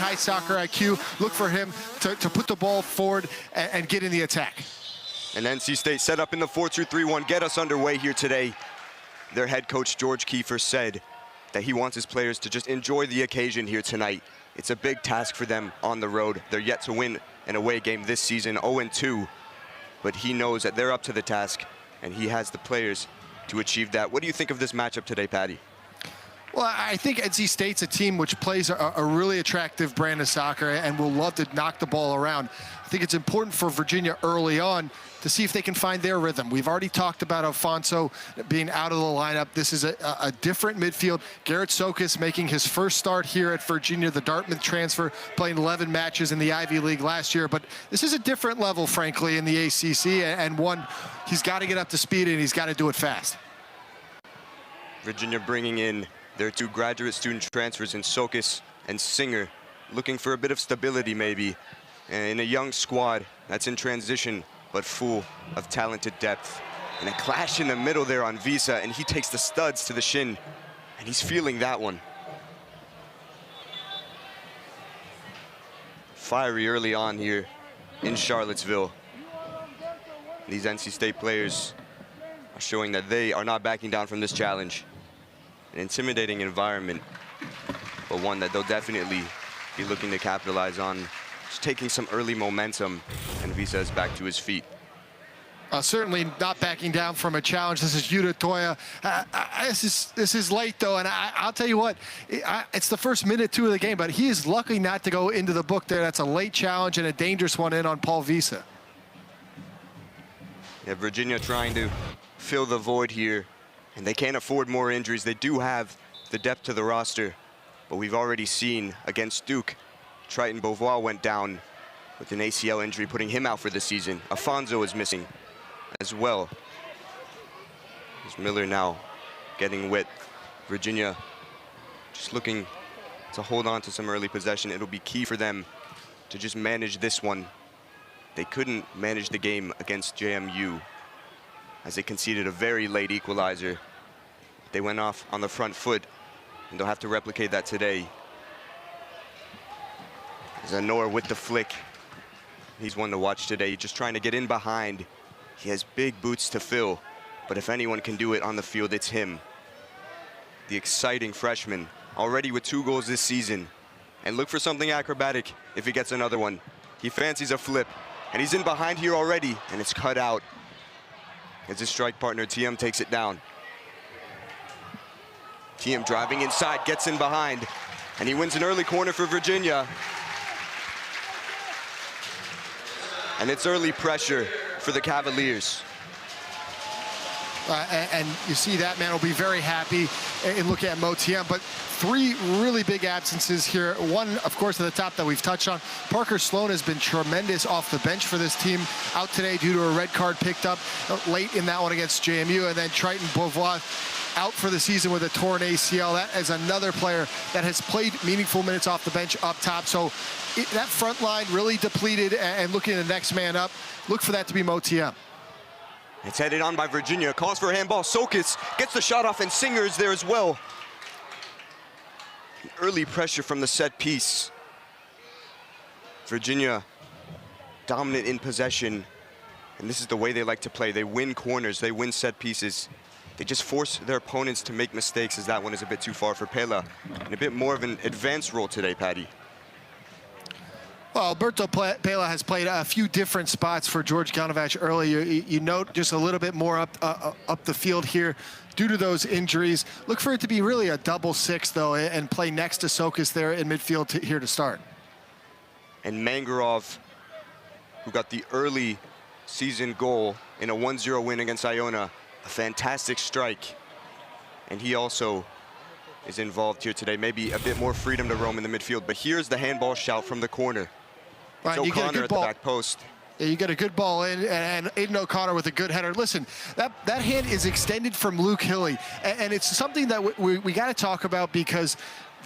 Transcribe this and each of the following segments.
high soccer IQ. Look for him to put the ball forward and get in the attack. And NC State set up in the 4-2-3-1, get us underway here today. Their head coach, George Kiefer, said that he wants his players to just enjoy the occasion here tonight. It's a big task for them on the road. They're yet to win an away game this season, 0-2. But he knows that they're up to the task, and he has the players to achieve that. What do you think of this matchup today, Patty? Well, I think NC State's a team which plays a really attractive brand of soccer and will love to knock the ball around. I think it's important for Virginia early on to see if they can find their rhythm. We've already talked about Alfonso being out of the lineup. This is a different midfield. Garrett Sokas making his first start here at Virginia, the Dartmouth transfer, playing 11 matches in the Ivy League last year. But this is a different level, frankly, in the ACC, and one he's got to get up to speed and he's got to do it fast. Virginia bringing in their 2 graduate student transfers in Sokas and Singer, looking for a bit of stability maybe in a young squad that's in transition but full of talented depth. And a clash in the middle there on Visa, and he takes the studs to the shin, and he's feeling that one. Fiery early on here in Charlottesville. These NC State players are showing that they are not backing down from this challenge. An intimidating environment, but one that they'll definitely be looking to capitalize on. Just taking some early momentum, and Visa is back to his feet. Certainly not backing down from a challenge. This is Yuta Toya. This is late, though, and I'll tell you what, it's the first minute 2 of the game, but he is lucky not to go into the book there. That's a late challenge and a dangerous one in on Paul Visa. Yeah, Virginia trying to fill the void here, and they can't afford more injuries. They do have the depth to the roster, but we've already seen against Duke, Triton Beauvoir went down with an ACL injury, putting him out for the season. Afonso is missing as well. There's Miller now getting wet. Virginia just looking to hold on to some early possession. It'll be key for them to just manage this one. They couldn't manage the game against JMU as they conceded a very late equalizer. They went off on the front foot, and they'll have to replicate that today. Zanor with the flick. He's one to watch today, just trying to get in behind. He has big boots to fill, but if anyone can do it on the field, it's him. The exciting freshman, already with 2 goals this season. And look for something acrobatic if he gets another one. He fancies a flip, and he's in behind here already, and it's cut out as his strike partner, TM, takes it down. TM driving inside, gets in behind, and he wins an early corner for Virginia. And it's early pressure for the Cavaliers. And you see that man will be very happy in looking at Mo TM, but 3 really big absences here. One, of course, at the top that we've touched on. Parker Sloan has been tremendous off the bench for this team, out today due to a red card picked up late in that one against JMU, and then Triton Beauvoir out for the season with a torn ACL. That is another player that has played meaningful minutes off the bench up top. So that front line really depleted, and looking at the next man up, look for that to be Mo TM. It's headed on by Virginia, calls for a handball. Sokas gets the shot off, and Singer is there as well. An early pressure from the set piece. Virginia dominant in possession, and this is the way they like to play. They win corners, they win set pieces. They just force their opponents to make mistakes, as that one is a bit too far for Pela. And a bit more of an advanced role today, Patty. Well, Alberto Pela has played a few different spots for George Galnavac earlier. You note just a little bit more up the field here due to those injuries. Look for it to be really a double 6, though, and play next to Sokas there in midfield here to start. And Mangarov, who got the early season goal in a 1-0 win against Iona, a fantastic strike. And he also is involved here today. Maybe a bit more freedom to roam in the midfield. But here's the handball shout from the corner. Right, It's O'Connor at the back post. Yeah, you get a good ball in, and Aiden O'Connor with a good header. Listen, that hand is extended from Luke Hilly, and it's something that we got to talk about, because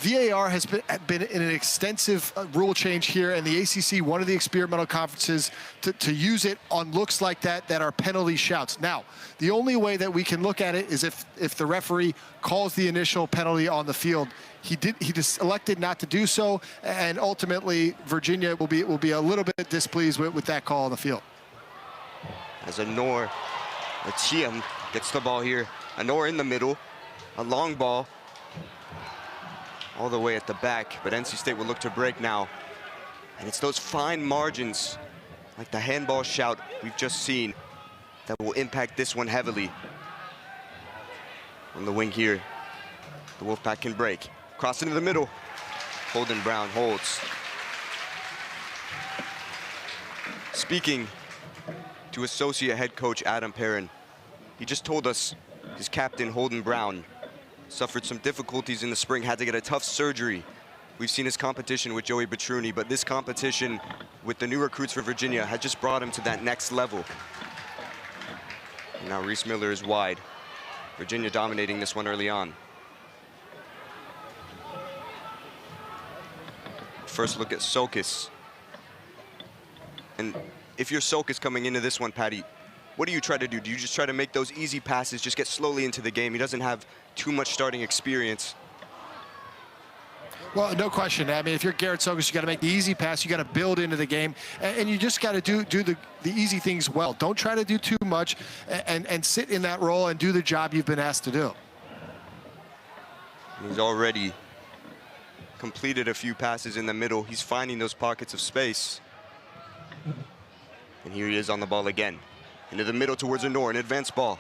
VAR has been in an extensive rule change here, and the ACC, one of the experimental conferences to use it on looks like that are penalty shouts. Now, the only way that we can look at it is if the referee calls the initial penalty on the field. He just elected not to do so, and ultimately Virginia will be a little bit displeased with that call on the field. As Anor Atiam gets the ball here. Anor in the middle, a long ball all the way at the back, but NC State will look to break now. And it's those fine margins, like the handball shout we've just seen, that will impact this one heavily. On the wing here, the Wolfpack can break. Cross into the middle. Holden Brown holds. Speaking to associate head coach Adam Perrin, he just told us his captain Holden Brown suffered some difficulties in the spring, had to get a tough surgery. We've seen his competition with Joey Petruni, but this competition with the new recruits for Virginia had just brought him to that next level. And now Reese Miller is wide. Virginia dominating this one early on. First look at Sokas. And if you're Sokas coming into this one, Patty, what do you try to do? Do you just try to make those easy passes, just get slowly into the game? He doesn't have too much starting experience. Well, no question. I mean, if you're Garrett Sokas, you got to make the easy pass. You got to build into the game, and you just got to do the easy things well. Don't try to do too much, and sit in that role and do the job you've been asked to do. He's already completed a few passes in the middle. He's finding those pockets of space. And here he is on the ball again. Into the middle towards Anor, an advanced ball.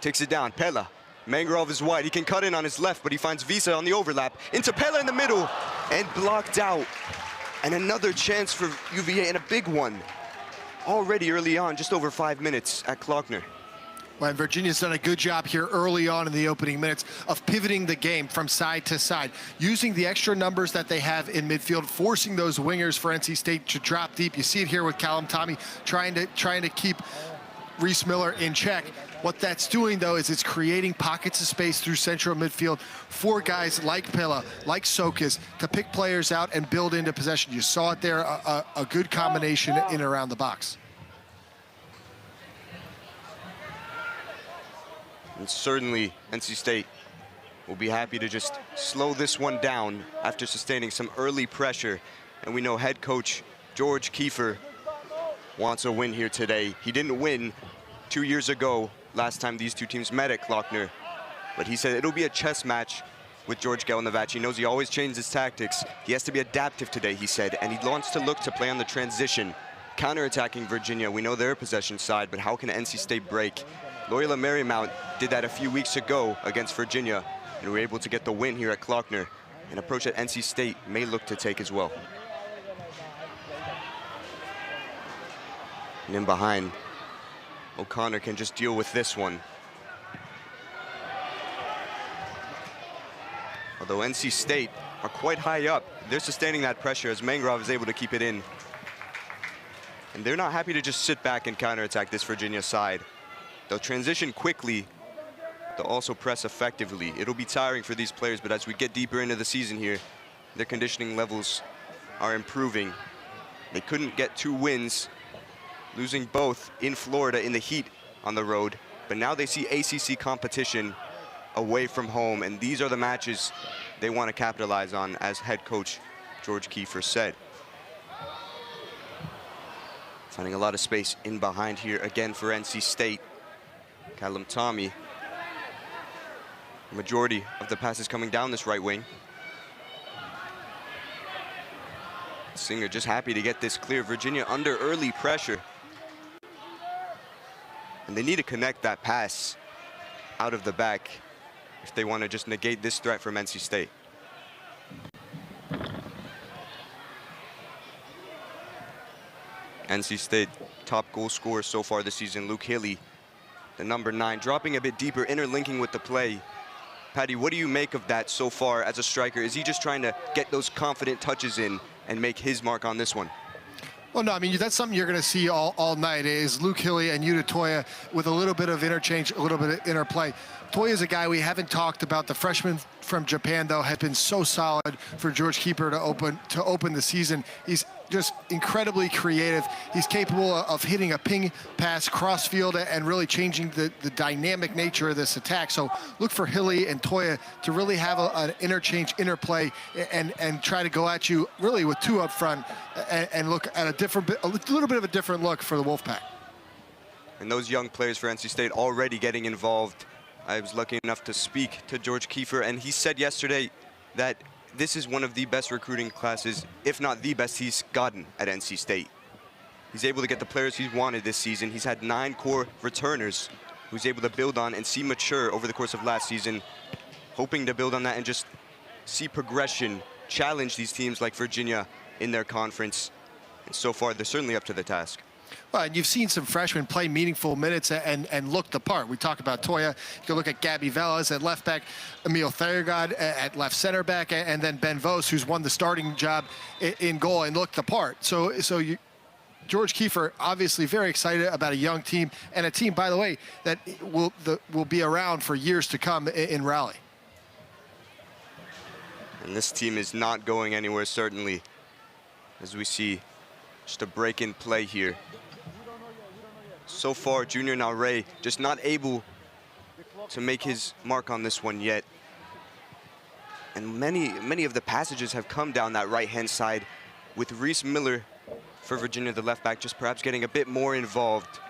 Takes it down, Pella. Mangrove is wide, he can cut in on his left, but he finds Visa on the overlap. Into Pella in the middle, and blocked out. And another chance for UVA, and a big one. Already early on, just over 5 minutes at Klockner. Well, and Virginia's done a good job here early on in the opening minutes of pivoting the game from side to side, using the extra numbers that they have in midfield, forcing those wingers for NC State to drop deep. You see it here with Callum Tommy trying to keep Reese Miller in check. What that's doing, though, is it's creating pockets of space through central midfield for guys like Pella, like Sokas, to pick players out and build into possession. You saw it there, a good combination in and around the box. And certainly NC State will be happy to just slow this one down after sustaining some early pressure. And we know head coach George Kiefer wants a win here today. He didn't win 2 years ago, last time these two teams met at Klockner. But he said it'll be a chess match with George Galnavach. He knows he always changes his tactics. He has to be adaptive today, he said, and he wants to look to play on the transition. Counterattacking Virginia, we know their possession side, but how can NC State break? Loyola Marymount did that a few weeks ago against Virginia, and were able to get the win here at Klockner, an approach that NC State may look to take as well. And in behind, O'Connor can just deal with this one. Although NC State are quite high up, they're sustaining that pressure as Mangrove is able to keep it in. And they're not happy to just sit back and counterattack this Virginia side. They'll transition quickly. They'll also press effectively. It'll be tiring for these players, but as we get deeper into the season here, their conditioning levels are improving. They couldn't get 2 wins, losing both in Florida in the heat on the road, but now they see ACC competition away from home, and these are the matches they want to capitalize on, as head coach George Kiefer said. Finding a lot of space in behind here again for NC State. Callum Tommy. The majority of the passes coming down this right wing. Singer just happy to get this clear. Virginia under early pressure. And they need to connect that pass out of the back if they want to just negate this threat from NC State. NC State top goal scorer so far this season, Luke Hilly, the number 9, dropping a bit deeper, interlinking with the play. Patty, what do you make of that so far as a striker? Is he just trying to get those confident touches in and make his mark on this one? Well, no, I mean, that's something you're going to see all night is Luke Hilly and Yuta Toya with a little bit of interchange, a little bit of interplay. Toya is a guy we haven't talked about. The freshman from Japan, though, has been so solid for George Keeper to open the season. He's just incredibly creative. He's capable of hitting a ping pass crossfield and really changing the dynamic nature of this attack. So look for Hilly and Toya to really have an interplay, and try to go at you really with two up front and look at a little bit of a different look for the Wolfpack. And those young players for NC State already getting involved. I was lucky enough to speak to George Kiefer, and he said yesterday that this is one of the best recruiting classes, if not the best, he's gotten at NC State. He's able to get the players he's wanted this season. He's had 9 core returners who's able to build on and see mature over the course of last season, hoping to build on that and just see progression, challenge these teams like Virginia in their conference. And so far, they're certainly up to the task. Well, and you've seen some freshmen play meaningful minutes and look the part. We talked about Toya. You can look at Gabby Velas at left back, Emil Thurgod at left center back, and then Ben Vos, who's won the starting job in goal and looked the part. So George Kiefer obviously very excited about a young team, and a team, by the way, that will be around for years to come in Raleigh. And this team is not going anywhere, certainly, as we see just a break in play here. So far, Junior Naure just not able to make his mark on this one yet. And many of the passages have come down that right-hand side, with Reese Miller for Virginia, the left back, just perhaps getting a bit more involved.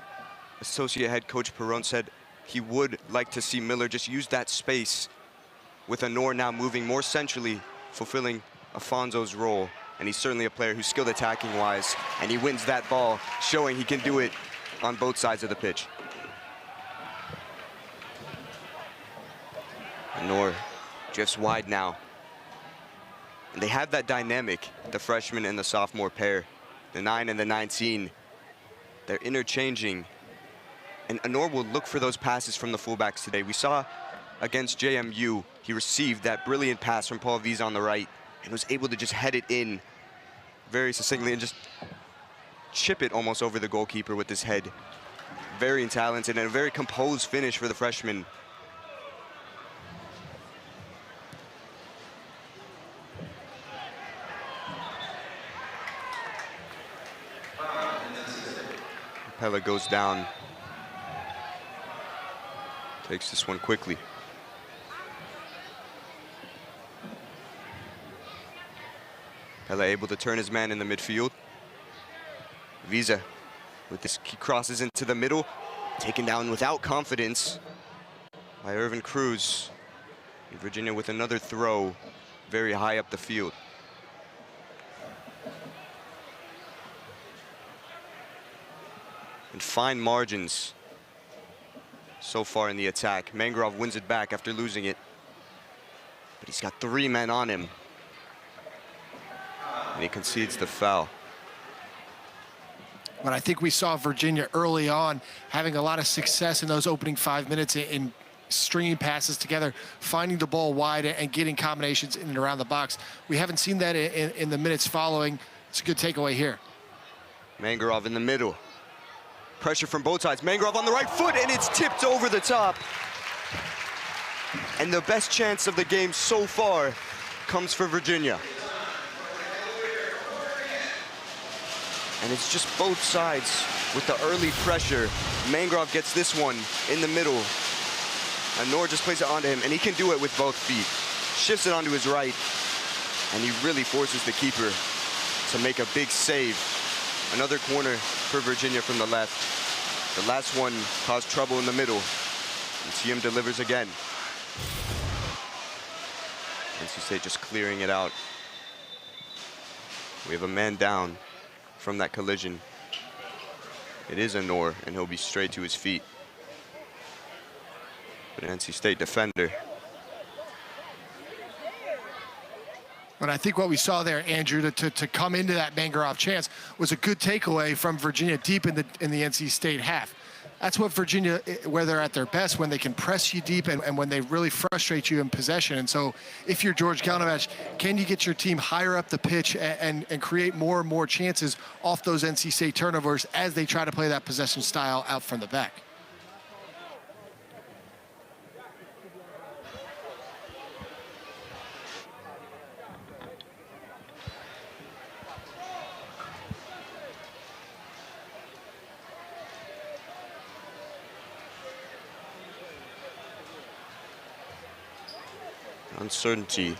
Associate head coach Perron said he would like to see Miller just use that space, with Honor now moving more centrally, fulfilling Afonso's role. And he's certainly a player who's skilled attacking-wise, and he wins that ball, showing he can do it on both sides of the pitch. Honor drifts wide now. And they have that dynamic, the freshman and the sophomore pair, the 9 and the 19. They're interchanging. And Honor will look for those passes from the fullbacks today. We saw against JMU, he received that brilliant pass from Paul Vise on the right and was able to just head it in very succinctly and just chip it almost over the goalkeeper with his head. Very talented and a very composed finish for the freshman. Pella goes down. Takes this one quickly. Pella able to turn his man in the midfield. Visa with this, he crosses into the middle, taken down without confidence by Irvin Cruz. And Virginia with another throw very high up the field. And fine margins so far in the attack. Mangrove wins it back after losing it, but he's got 3 men on him. And he concedes the foul. But I think we saw Virginia early on having a lot of success in those opening 5 minutes in stringing passes together, finding the ball wide and getting combinations in and around the box. We haven't seen that in the minutes following. It's a good takeaway here. Mangrove in the middle. Pressure from both sides. Mangrove on the right foot, and it's tipped over the top. And the best chance of the game so far comes for Virginia. And it's just both sides with the early pressure. Mangrove gets this one in the middle. And Nor just plays it onto him, and he can do it with both feet. Shifts it onto his right, and he really forces the keeper to make a big save. Another corner for Virginia from the left. The last one caused trouble in the middle, and TM delivers again. NC State just clearing it out. We have a man down from that collision. It is Honor, and he'll be straight to his feet. But an NC State defender. But I think what we saw there, Andrew, to come into that Mangrove chance was a good takeaway from Virginia deep in the NC State half. That's what Virginia, where they're at their best, when they can press you deep and when they really frustrate you in possession. And so if you're George Galnavach, can you get your team higher up the pitch and create more and more chances off those NC State turnovers as they try to play that possession style out from the back? Uncertainty.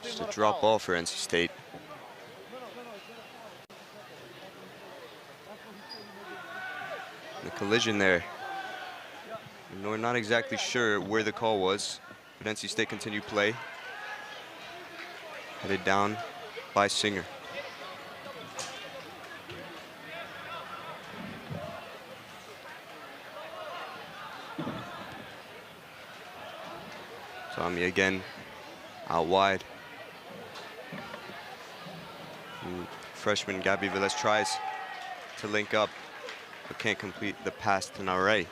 Just a drop ball for NC State. The collision there. And we're not exactly sure where the call was, but NC State continued play. Headed down by Singer. Tommy again out wide. And freshman Gabby Velez tries to link up, but can't complete the pass to Nare.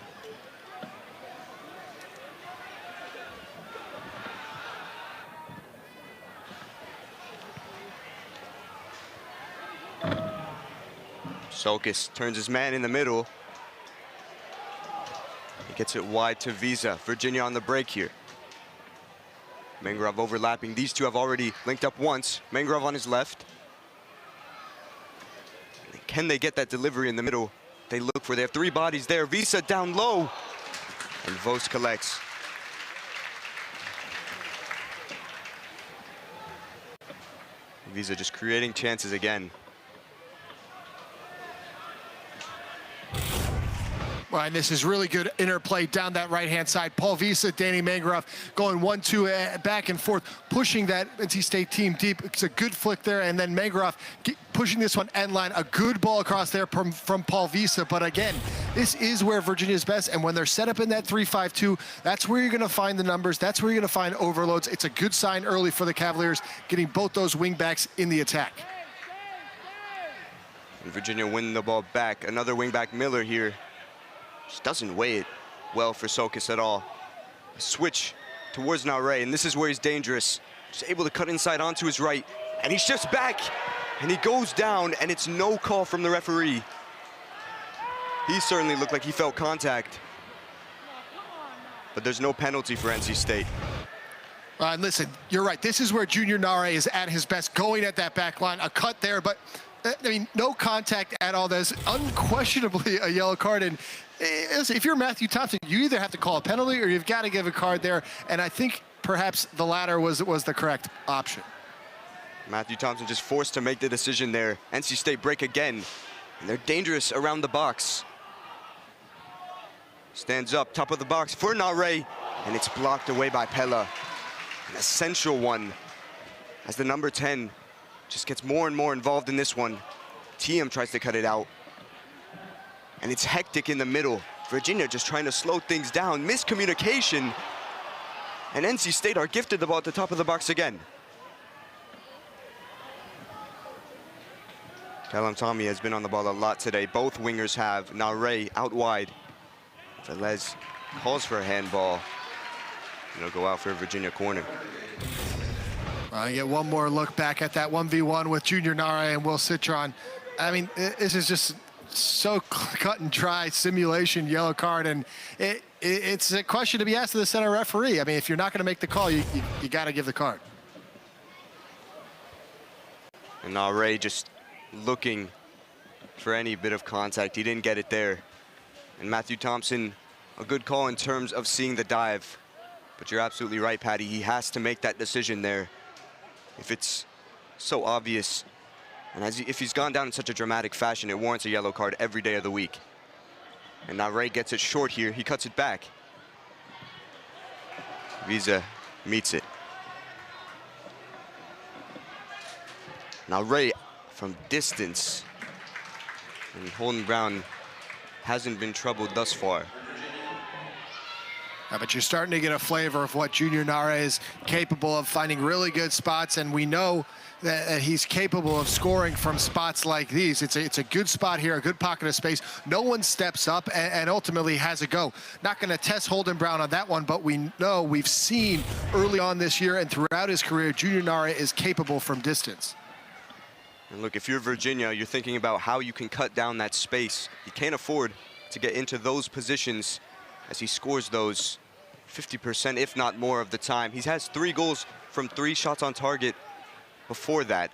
Sulkis turns his man in the middle. He gets it wide to Visa. Virginia on the break here. Mangrove overlapping. These two have already linked up once. Mangrove on his left. Can they get that delivery in the middle? They look for, they have three bodies there. Visa down low. And Vos collects. Visa just creating chances again. Well, and this is really good interplay down that right-hand side. Paul Visa, Danny Mangrove going 1-2 back and forth, pushing that NC State team deep. It's a good flick there, and then Mangrove pushing this one end line. A good ball across there from Paul Visa. But again, this is where Virginia's best, and when they're set up in that 3-5-2, that's where you're going to find the numbers. That's where you're going to find overloads. It's a good sign early for the Cavaliers, getting both those wing backs in the attack. And Virginia winning the ball back. Another wing back, Miller here. Just doesn't weigh it well for Sulkis at all. A switch towards Nare, and this is where he's dangerous. Just able to cut inside onto his right, and he shifts back, and he goes down, and it's no call from the referee. He certainly looked like he felt contact, but there's no penalty for NC State. And listen, you're right. This is where Junior Nare is at his best, going at that back line. A cut there, but I mean, no contact at all. That's unquestionably a yellow card. And if you're Matthew Thompson, you either have to call a penalty or you've got to give a card there. And I think perhaps the latter was the correct option. Matthew Thompson just forced to make the decision there. NC State break again, and they're dangerous around the box. Stands up, top of the box for Nare, and it's blocked away by Pella. An essential one, as the number 10 just gets more and more involved in this one. TM tries to cut it out. And it's hectic in the middle. Virginia just trying to slow things down. Miscommunication. And NC State are gifted the ball at the top of the box again. Callum Tommy has been on the ball a lot today. Both wingers have. Nare out wide. Velez calls for a handball. And it'll go out for a Virginia corner. I get one more look back at that 1v1 with Junior Nare and Will Citron. I mean, this is just so cut and dry simulation yellow card, and it's a question to be asked of the center referee. I mean, if you're not going to make the call, you got to give the card. And Nare just looking for any bit of contact. He didn't get it there. And Matthew Thompson, a good call in terms of seeing the dive. But you're absolutely right, Patty. He has to make that decision there. If it's so obvious, and if he's gone down in such a dramatic fashion, it warrants a yellow card every day of the week. And now Ray gets it short here. He cuts it back. Visa meets it. Now Ray from distance. And Holden Brown hasn't been troubled thus far. But you're starting to get a flavor of what Junior Nare is capable of, finding really good spots, and we know that he's capable of scoring from spots like these. It's a good spot here, a good pocket of space. No one steps up and ultimately has a go. Not going to test Holden Brown on that one, but we know, we've seen early on this year and throughout his career, Junior Nare is capable from distance. And look, if you're Virginia, you're thinking about how you can cut down that space. You can't afford to get into those positions as he scores those 50%, if not more of the time. He has 3 goals from 3 shots on target before that.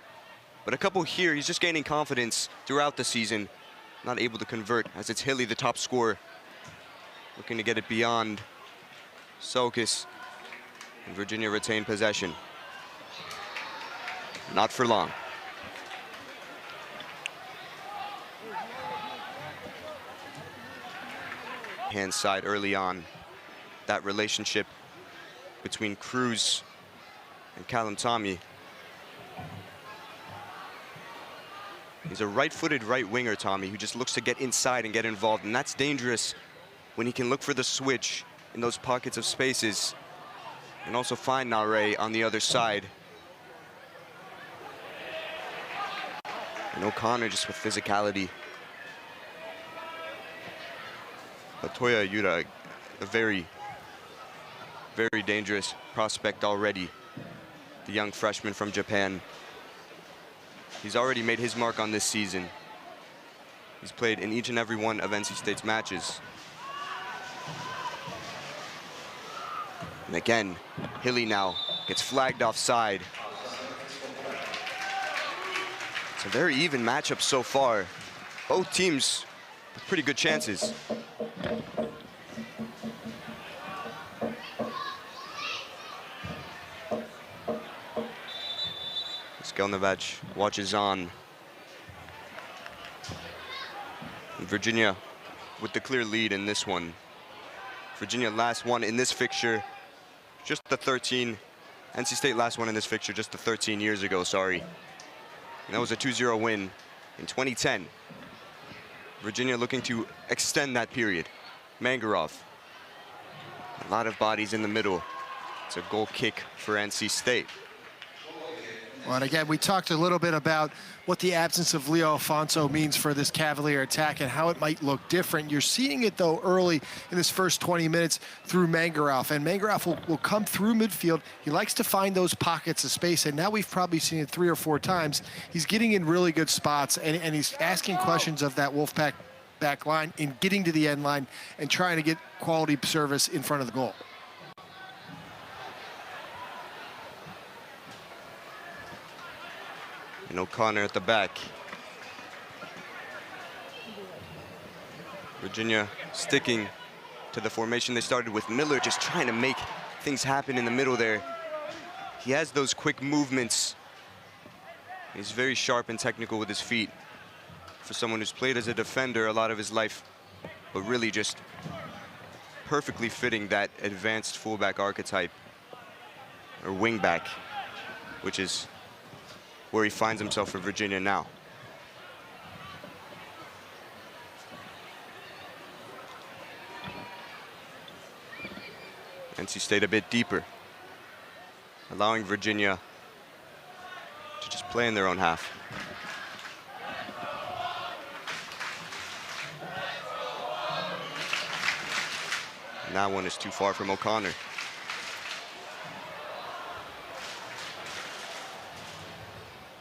But a couple here, he's just gaining confidence throughout the season. Not able to convert, as it's Hilly, the top scorer, looking to get it beyond Sokis. And Virginia retain possession. Not for long. Hand side early on. That relationship between Cruz and Callum Tommy. He's a right-footed right winger, Tommy, who just looks to get inside and get involved, and that's dangerous when he can look for the switch in those pockets of spaces and also find Nare on the other side. And O'Connor just with physicality. But Toya Yura, a very dangerous prospect already. The young freshman from Japan. He's already made his mark on this season. He's played in each and every one of NC State's matches. And again, Hilly now gets flagged offside. It's a very even matchup so far. Both teams with pretty good chances. Skelnevach watches on. And Virginia with the clear lead in this one. Virginia last one in this fixture, just the 13. NC State last one in this fixture just the 13 years ago, sorry. And that was a 2-0 win in 2010. Virginia looking to extend that period. Mangarov. A lot of bodies in the middle. It's a goal kick for NC State. Well, and again, we talked a little bit about what the absence of Leo Alfonso means for this Cavalier attack and how it might look different. You're seeing it, though, early in this first 20 minutes through Mangarov. And Mangarov will come through midfield. He likes to find those pockets of space, and now we've probably seen it 3 or 4 times. He's getting in really good spots, and he's asking questions of that Wolfpack back line in getting to the end line and trying to get quality service in front of the goal. And O'Connor at the back. Virginia sticking to the formation they started with. Miller just trying to make things happen in the middle there. He has those quick movements. He's very sharp and technical with his feet for someone who's played as a defender a lot of his life, but really just perfectly fitting that advanced fullback archetype, or wingback, which is where he finds himself for Virginia now. NC State a bit deeper, allowing Virginia to just play in their own half. And that one is too far from O'Connor.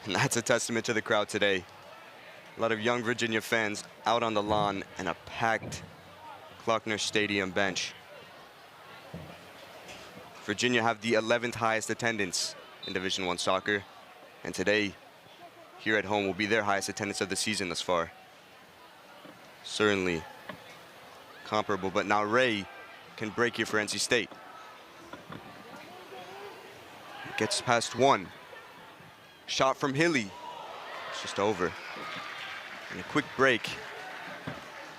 And that's a testament to the crowd today. A lot of young Virginia fans out on the lawn and a packed Klockner Stadium bench. Virginia have the 11th highest attendance in Division I soccer. And today, here at home, will be their highest attendance of the season thus far. Certainly comparable, but now Ray can break here for NC State. Gets past one. Shot from Hilly. It's just over. And a quick break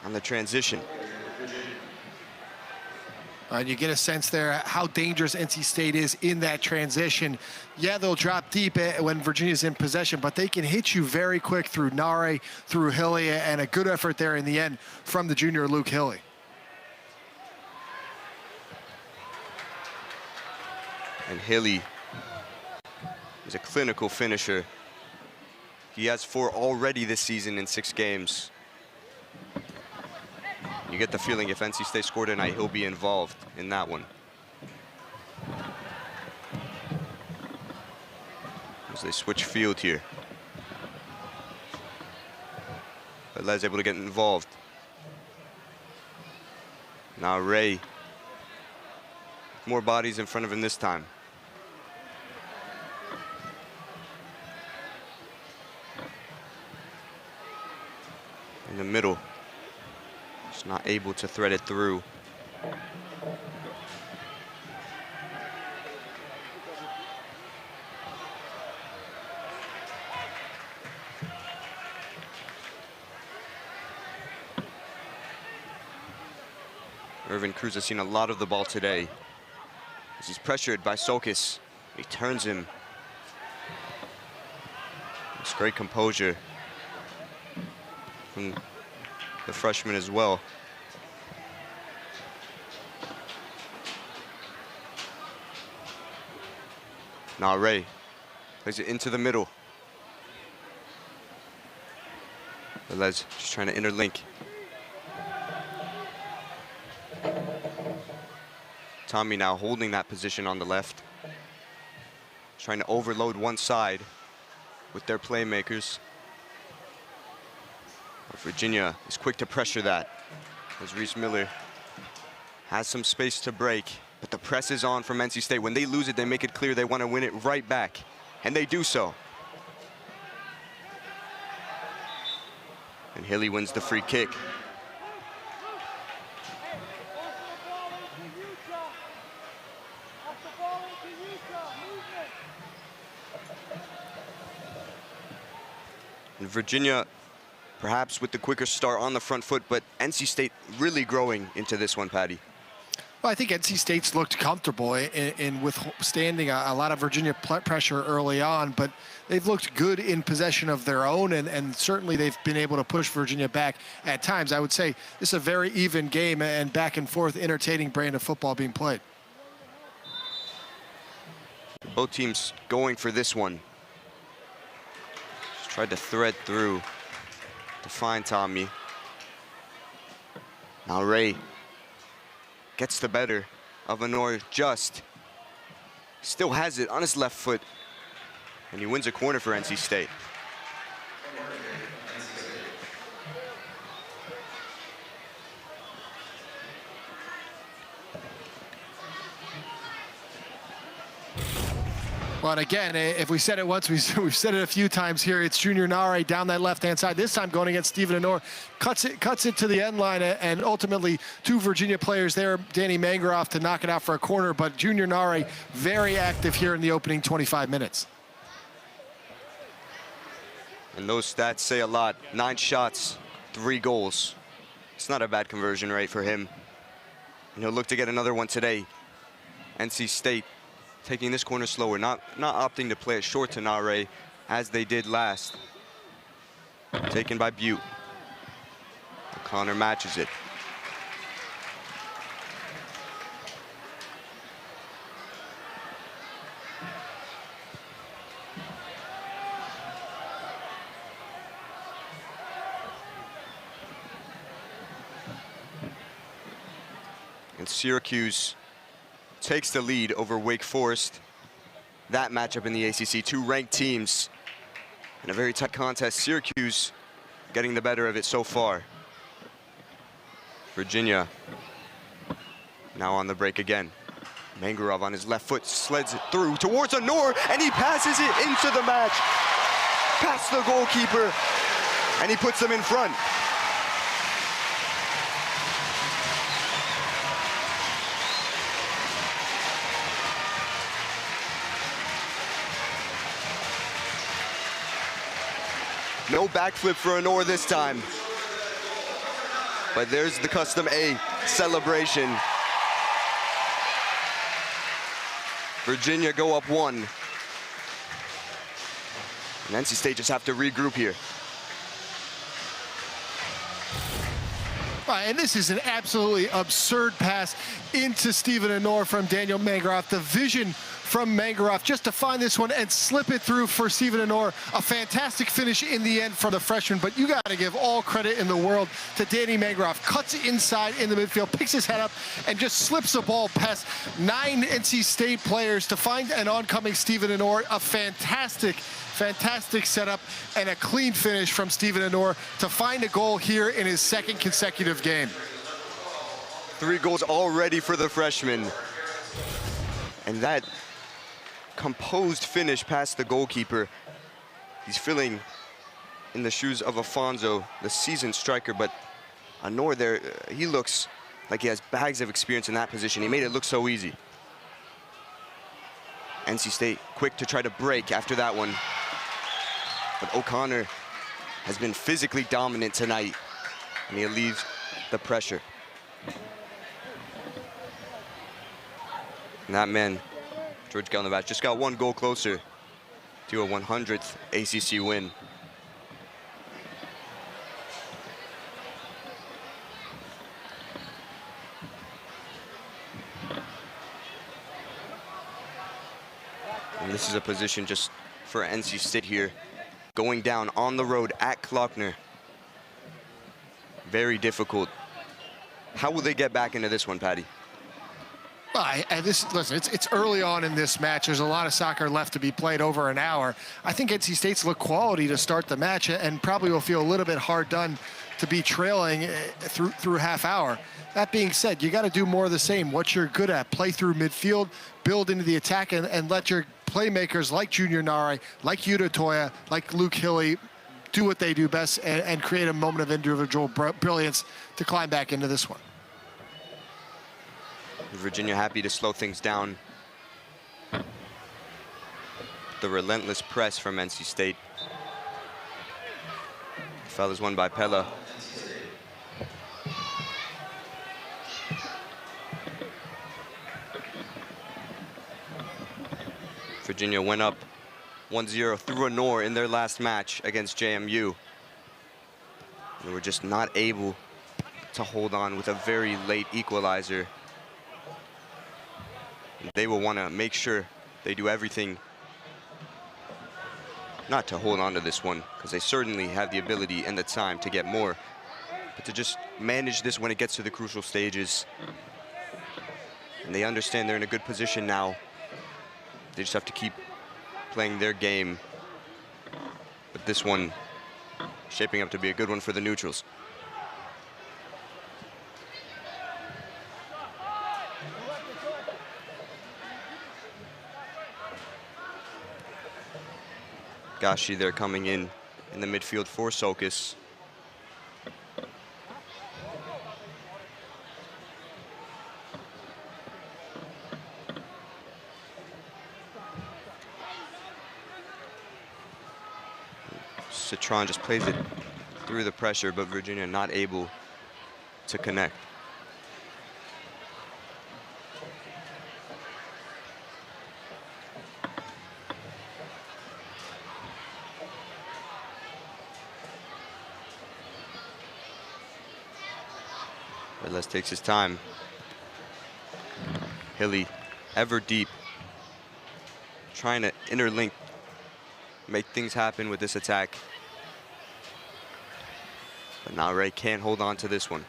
on the transition. And you get a sense there how dangerous NC State is in that transition. Yeah, they'll drop deep when Virginia's in possession, but they can hit you very quick through Nare, through Hilly, and a good effort there in the end from the junior Luke Hilly. And Hilly is a clinical finisher. He has 4 already this season in 6 games. You get the feeling if NC State scored tonight, he'll be involved in that one. As they switch field here. But Les able to get involved. Now Ray. More bodies in front of him this time. In the middle. Just not able to thread it through. Irvin Cruz has seen a lot of the ball today. As he's pressured by Sokas. He turns him. It's great composure from the freshman as well. Now Ray plays it into the middle. Velez just trying to interlink. Tommy now holding that position on the left. Trying to overload one side with their playmakers. Virginia is quick to pressure that. As Reese Miller has some space to break, but the press is on from NC State. When they lose it, they make it clear they want to win it right back, and they do so. And Hilly wins the free kick. And Virginia, perhaps with the quicker start on the front foot, but NC State really growing into this one, Patty. Well, I think NC State's looked comfortable in withstanding a lot of Virginia pressure early on, but they've looked good in possession of their own, and certainly they've been able to push Virginia back at times. I would say this is a very even game and back and forth, entertaining brand of football being played. Both teams going for this one. Just tried to thread through to find Tommy. Now Ray gets the better of Honor just. Still has it on his left foot. And he wins a corner for NC State. Well, and again, if we said it once, we've said it a few times here. It's Junior Nare down that left-hand side. This time going against Stephen Honor. Cuts it to the end line, and ultimately 2 Virginia players there. Danny Mangaroff to knock it out for a corner, but Junior Nare very active here in the opening 25 minutes. And those stats say a lot. 9 shots, 3 goals. It's not a bad conversion rate for him. And he'll look to get another one today. NC State taking this corner slower, not opting to play it short to Nare as they did last. Taken by Butte. O'Connor matches it. And Syracuse takes the lead over Wake Forest. That matchup in the ACC, 2 ranked teams in a very tight contest. Syracuse getting the better of it so far. Virginia now on the break again. Mangarov on his left foot sleds it through towards Honor, and he passes it into the match. Past the goalkeeper, and he puts them in front. No backflip for Honor this time. But there's the custom A celebration. Virginia go up 1. And NC State just have to regroup here. Right, and this is an absolutely absurd pass into Stephen Honor from Daniel Mangaroff. The vision from Mangaroff just to find this one and slip it through for Stephen Honor. A fantastic finish in the end for the freshman, but you got to give all credit in the world to Danny Mangaroff. Cuts inside in the midfield, picks his head up, and just slips the ball past 9 NC State players to find an oncoming Stephen Honor. A fantastic setup and a clean finish from Stephen Honor to find a goal here in his second consecutive game. 3 goals already for the freshman. And that composed finish past the goalkeeper. He's filling in the shoes of Afonso, the seasoned striker, but Honor there, he looks like he has bags of experience in that position. He made it look so easy. NC State quick to try to break after that one. But O'Connor has been physically dominant tonight, and he leaves the pressure. And that man, George Gelnabach, just got 1 goal closer to a 100th ACC win. And this is a position just for NC State here, going down on the road at Klockner. Very difficult. How will they get back into this one, Patty? Listen, it's early on in this match. There's a lot of soccer left to be played, over an hour. I think NC State's look quality to start the match and probably will feel a little bit hard done to be trailing through half hour. That being said, you got to do more of the same. What you're good at, play through midfield, build into the attack, and let your playmakers like Junior Nare, like Yuta Toya, like Luke Hilly do what they do best and create a moment of individual brilliance to climb back into this one. Virginia happy to slow things down. The relentless press from NC State. Foul is won by Pella. Virginia went up 1-0 through Honor in their last match against JMU. They were just not able to hold on with a very late equalizer. They will want to make sure they do everything not to hold on to this one, because they certainly have the ability and the time to get more, but to just manage this when it gets to the crucial stages. And they understand they're in a good position now. They just have to keep playing their game. But this one shaping up to be a good one for the neutrals. Gashi there coming in the midfield for Sokas. Citron just plays it through the pressure, but Virginia not able to connect. Les takes his time. Hilly, ever deep, trying to interlink, make things happen with this attack. But now Ray can't hold on to this one.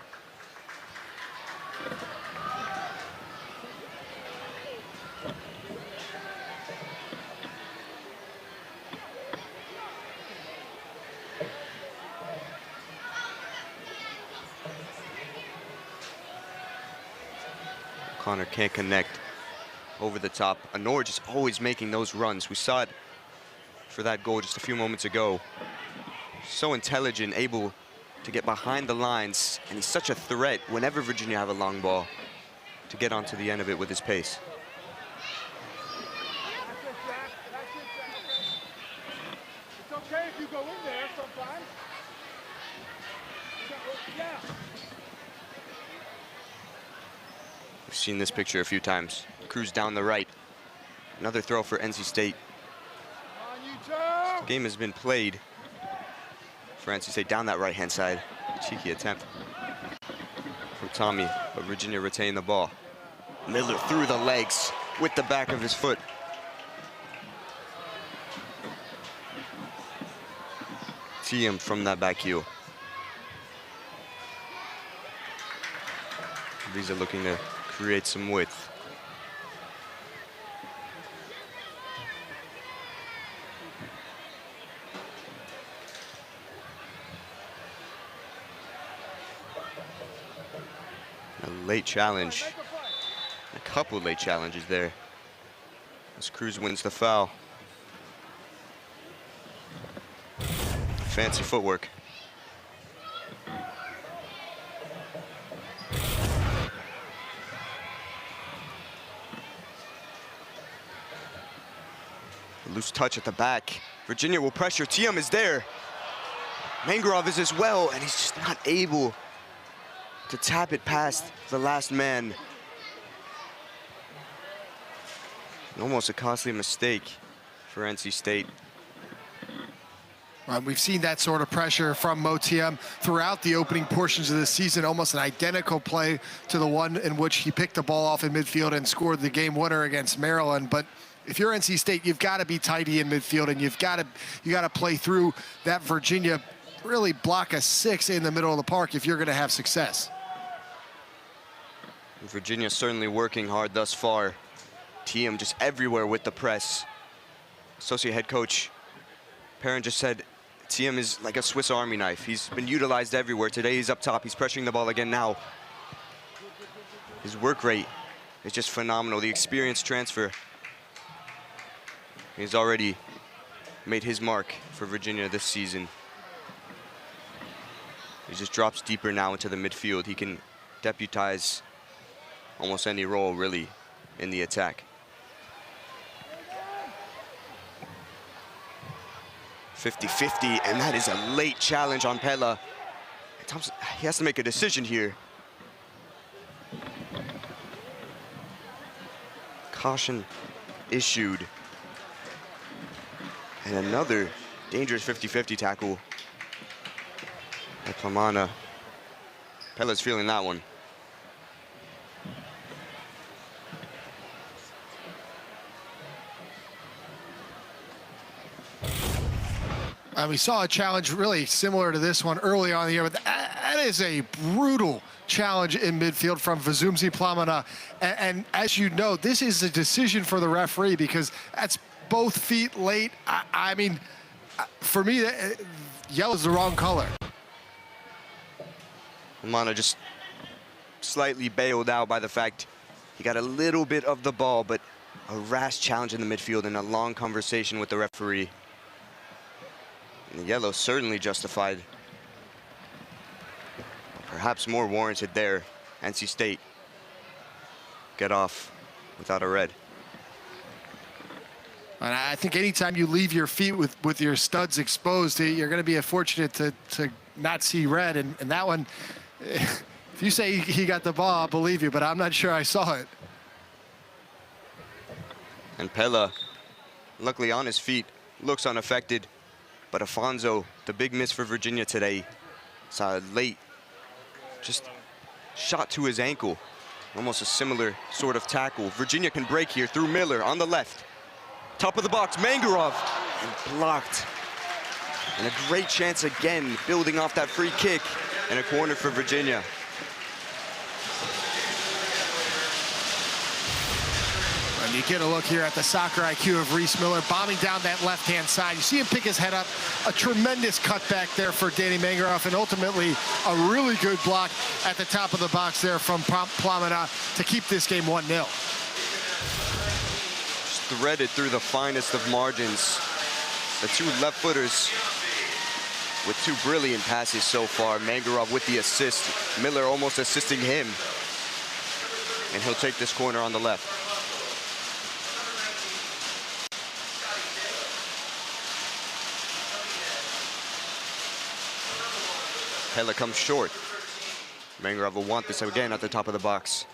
Connor can't connect over the top. Honor just always making those runs. We saw it for that goal just a few moments ago. So intelligent, able to get behind the lines, and he's such a threat whenever Virginia have a long ball to get onto the end of it with his pace. It's okay if you go in there sometimes. Yeah. We've seen this picture a few times. Cruz down the right. Another throw for NC State. The game has been played for NC State down that right-hand side. Cheeky attempt. Tommy, but Virginia retained the ball. Miller through the legs with the back of his foot. Tiem from that back heel. These are looking to create some width. A late challenge. A couple late challenges there. As Cruz wins the foul. Fancy footwork. A loose touch at the back. Virginia will pressure. Tiem is there. Mangrove is as well, and he's just not able to tap it past the last man. Almost a costly mistake for NC State. We've seen that sort of pressure from Mo Tiem throughout the opening portions of the season, almost an identical play to the one in which he picked the ball off in midfield and scored the game winner against Maryland. But if you're NC State, you've got to be tidy in midfield, and you got to play through that Virginia, really block a 6 in the middle of the park if you're going to have success. Virginia certainly working hard thus far. Tiem just everywhere with the press. Associate head coach Perrin just said Tiem is like a Swiss Army knife. He's been utilized everywhere. Today he's up top. He's pressuring the ball again now. His work rate is just phenomenal. The experience transfer. He's already made his mark for Virginia this season. He just drops deeper now into the midfield. He can deputize almost any role, really, in the attack. 50-50, and that is a late challenge on Pella. Thompson, he has to make a decision here. Caution issued. And another dangerous 50-50 tackle by Plamana. Pella's feeling that one. We saw a challenge really similar to this one early on in the year, but that is a brutal challenge in midfield from Vazumzi Plamana. And as you know, this is a decision for the referee because that's both feet late. I mean, for me, yellow's the wrong color. Plamana just slightly bailed out by the fact he got a little bit of the ball, but a rash challenge in the midfield and a long conversation with the referee. And the yellow certainly justified. Perhaps more warranted there. NC State get off without a red. And I think anytime you leave your feet with your studs exposed, you're going to be fortunate to not see red. And that one, if you say he got the ball, I'll believe you, but I'm not sure I saw it. And Pella, luckily on his feet, looks unaffected. But Afonso, the big miss for Virginia today, saw a late, just shot to his ankle. Almost a similar sort of tackle. Virginia can break here through Miller on the left. Top of the box, Mangarov, and blocked. And a great chance again, building off that free kick, and a corner for Virginia. And you get a look here at the soccer IQ of Reese Miller, bombing down that left-hand side. You see him pick his head up. A tremendous cutback there for Danny Mangarov, and ultimately a really good block at the top of the box there from Plamana to keep this game 1-0. Just threaded through the finest of margins. The two left-footers with two brilliant passes so far. Mangarov with the assist. Miller almost assisting him. And he'll take this corner on the left. Pella comes short. Mangarov will want this again at the top of the box.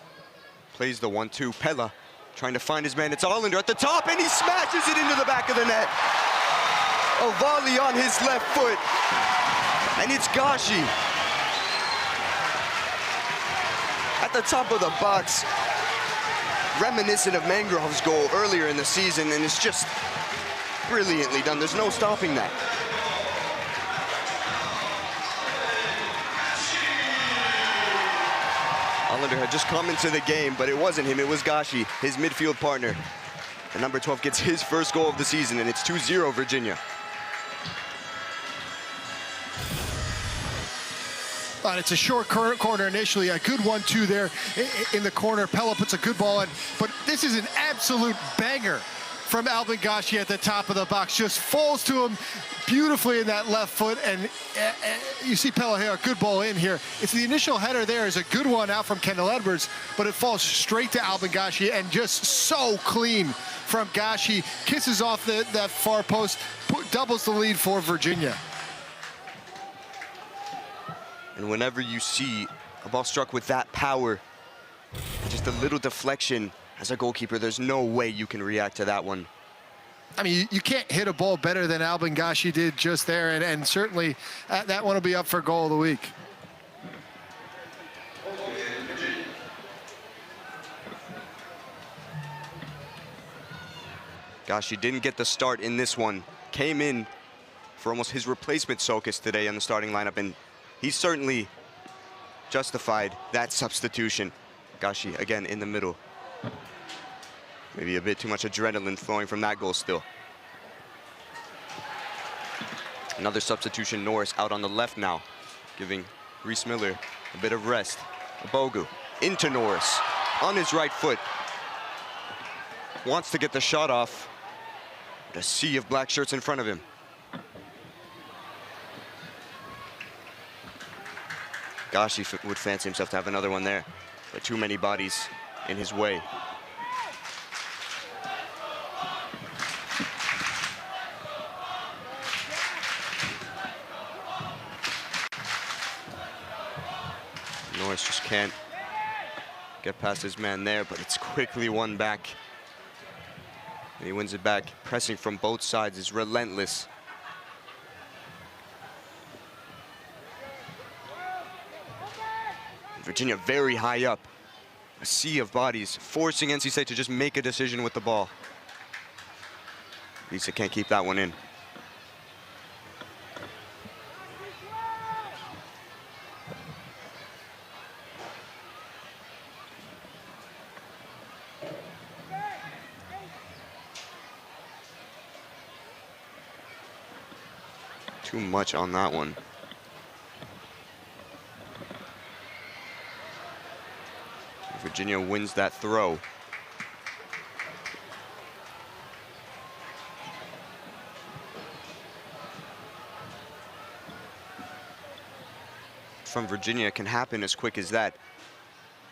Plays the 1-2. Pella trying to find his man. It's Allender at the top, and he smashes it into the back of the net. A volley on his left foot. And it's Gashi. the top of the box. Reminiscent of Mangrov's goal earlier in the season, and it's just brilliantly done. There's no stopping that. Hollander had just come into the game, but it wasn't him, it was Gashi, his midfield partner. The number 12 gets his first goal of the season, and it's 2-0 Virginia. It's a short corner initially, a good 1-2 there in the corner. Pella puts a good ball in, but this is an absolute banger from Albin Gashi at the top of the box. Just falls to him beautifully in that left foot, and you see Pella here, a good ball in here. It's the initial header there is a good one out from Kendall Edwards, but it falls straight to Albin Gashi, and just so clean from Gashi. Kisses off that far post, doubles the lead for Virginia. And whenever you see a ball struck with that power, just a little deflection as a goalkeeper, there's no way you can react to that one. I mean, you can't hit a ball better than Albin Gashi did just there, and certainly that one will be up for goal of the week. Gashi didn't get the start in this one. Came in for almost his replacement Sokas today in the starting lineup, and he certainly justified that substitution. Gashi again in the middle. Maybe a bit too much adrenaline flowing from that goal still. Another substitution, Norris out on the left now, giving Reese Miller a bit of rest. Abogu into Norris on his right foot. Wants to get the shot off. But a sea of black shirts in front of him. Gashi would fancy himself to have another one there, but too many bodies in his way. Norris just can't get past his man there, but it's quickly won back. And he wins it back. Pressing from both sides is relentless. Virginia very high up. A sea of bodies, forcing NC State to just make a decision with the ball. Lisa can't keep that one in. Too much on that one. Virginia wins that throw. From Virginia can happen as quick as that.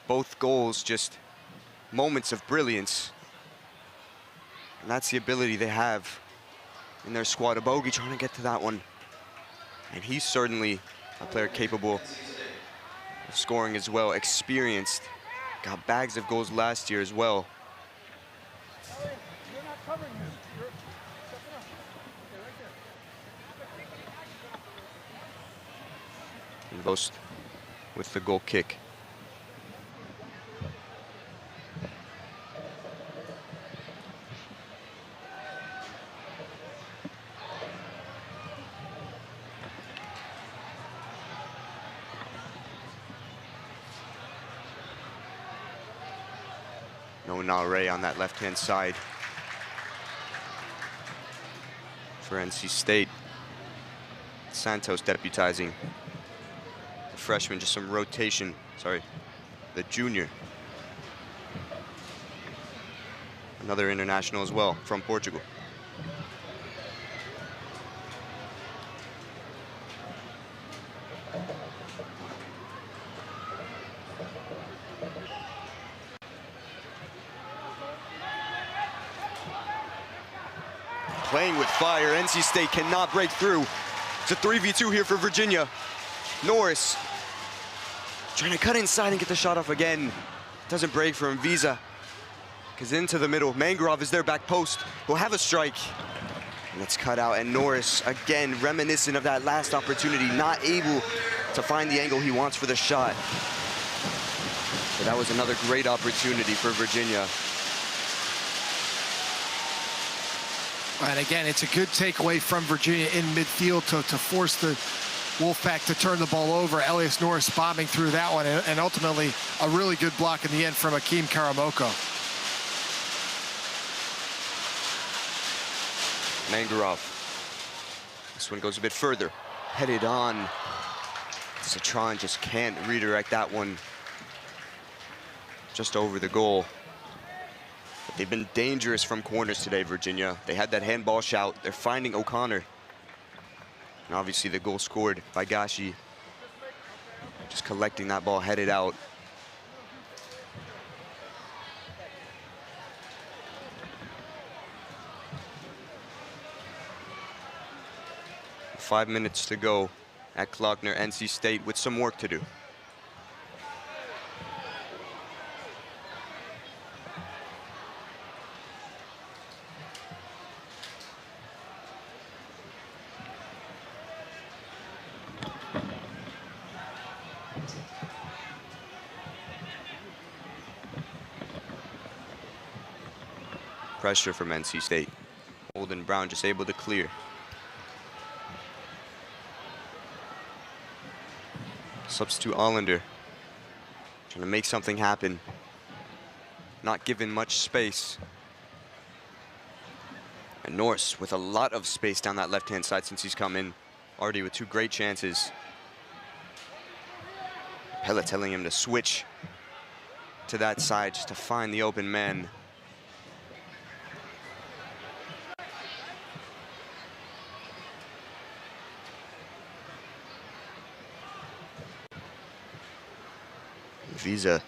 Both goals just moments of brilliance. And that's the ability they have in their squad. Abogi trying to get to that one. And he's certainly a player capable of scoring as well, experienced. Got bags of goals last year as well. And both with the goal kick. No Nare on that left-hand side for NC State. Santos deputizing. The freshman, just some rotation. Sorry, the junior. Another international as well from Portugal. Playing with fire, NC State cannot break through. It's a 3v2 here for Virginia. Norris trying to cut inside and get the shot off again. Doesn't break for Visa. Because into the middle, Mangrove is their back post. Will have a strike. And it's cut out, and Norris, again, reminiscent of that last opportunity, not able to find the angle he wants for the shot. But that was another great opportunity for Virginia. And again, it's a good takeaway from Virginia in midfield to force the Wolfpack to turn the ball over. Elias Norris bombing through that one, and ultimately a really good block in the end from Akeem Karamoko. Mangarov. This one goes a bit further. Headed on. Citron just can't redirect that one just over the goal. But they've been dangerous from corners today, Virginia. They had that handball shout. They're finding O'Connor. And obviously the goal scored by Gashi. Just collecting that ball headed out. Five minutes to go at Klockner, NC State with some work to do. Pressure from NC State. Holden Brown just able to clear. Substitute Allender trying to make something happen. Not given much space. And Norris with a lot of space down that left-hand side since he's come in. Already with two great chances. Pella telling him to switch to that side just to find the open man. Visa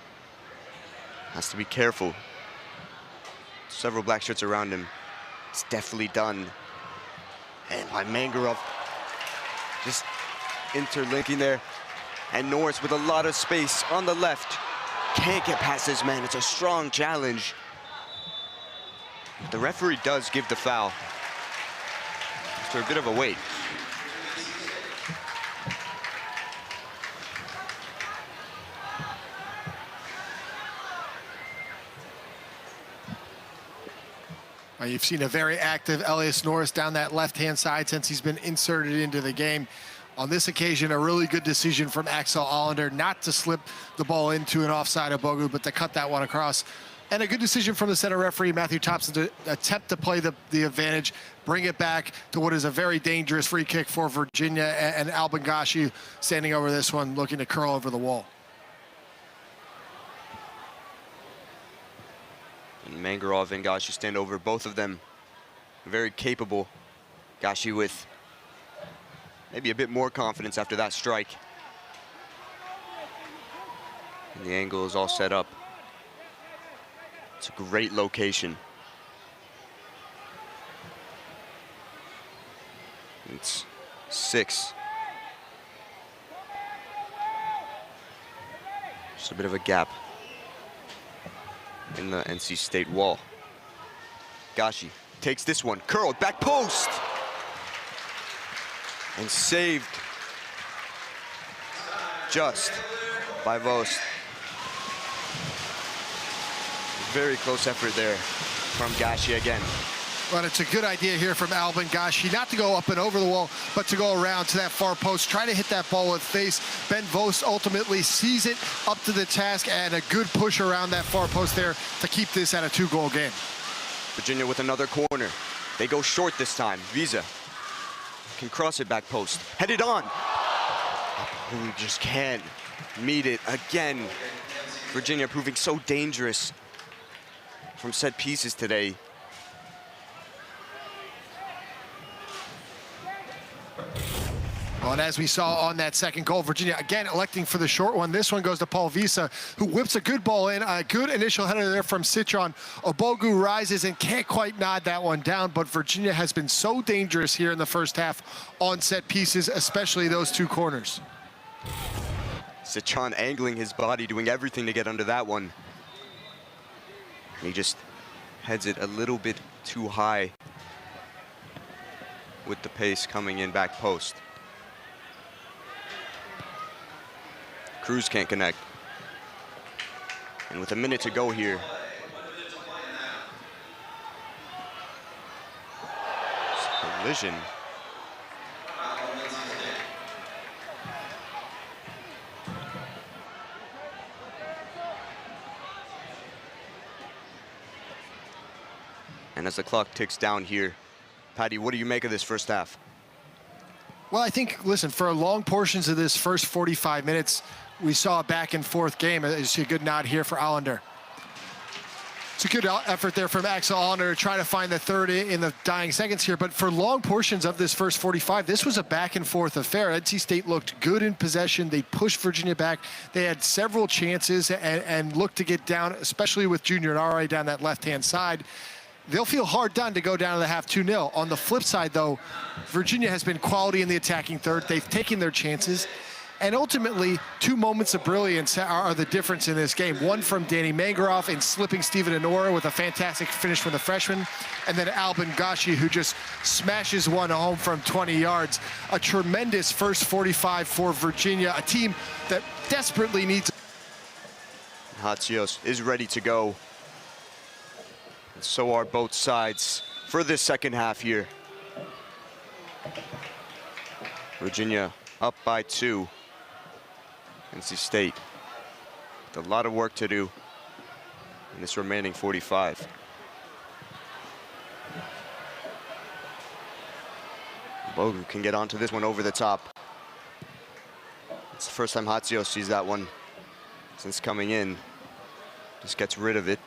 has to be careful. Several black shirts around him. It's definitely done. And by Mangarov, just interlinking there. And Norris with a lot of space on the left. Can't get past his man. It's a strong challenge. The referee does give the foul after a bit of a wait. You've seen a very active Elias Norris down that left-hand side since he's been inserted into the game. On this occasion, a really good decision from Axel Allender not to slip the ball into an offside of Bogu, but to cut that one across. And a good decision from the center referee, Matthew Thompson, to attempt to play the advantage, bring it back to what is a very dangerous free kick for Virginia, and Albin Gashi standing over this one, looking to curl over the wall. And Mangarov and Gashi stand over, both of them very capable. Gashi with maybe a bit more confidence after that strike. And the angle is all set up. It's a great location. It's 6. Just a bit of a gap in the NC State wall. Gashi takes this one, curled, back post! And saved just by Vost. Very close effort there from Gashi again. But it's a good idea here from Albin Gashi, not to go up and over the wall, but to go around to that far post, try to hit that ball with face. Ben Vost ultimately sees it up to the task, and a good push around that far post there to keep this at a 2-goal game. Virginia with another corner. They go short this time. Visa can cross it back post. Headed on. Who just can't meet it again. Virginia proving so dangerous from set pieces today. Well, and as we saw on that second goal, Virginia again electing for the short one. This one goes to Paul Visa, who whips a good ball in. A good initial header there from Citron. Obogu rises and can't quite nod that one down, but Virginia has been so dangerous here in the first half on set pieces, especially those two corners. Citron angling his body, doing everything to get under that one. He just heads it a little bit too high with the pace coming in back post. Cruz can't connect. And with a minute to go here, collision. And as the clock ticks down here, Patty, what do you make of this first half? Well, I think, listen, for long portions of this first 45 minutes, we saw a back and forth game. You see a good nod here for Allender. It's a good effort there from Axel Allender to try to find the third in the dying seconds here. But for long portions of this first 45, this was a back and forth affair. NC State looked good in possession. They pushed Virginia back. They had several chances and looked to get down, especially with Junior Nare down that left-hand side. They'll feel hard done to go down to the half 2-0. On the flip side, though, Virginia has been quality in the attacking third. They've taken their chances. And ultimately, two moments of brilliance are the difference in this game. One from Danny Mangaroff in slipping Stephen Enora with a fantastic finish from the freshman. And then Albin Gashi, who just smashes one home from 20 yards. A tremendous first 45 for Virginia, a team that desperately needs. Hatsios is ready to go. And so are both sides for this second half here. Virginia up by 2. NC State with a lot of work to do in this remaining 45. Bogu can get onto this one over the top. It's the first time Hatsios sees that one since coming in. Just gets rid of it.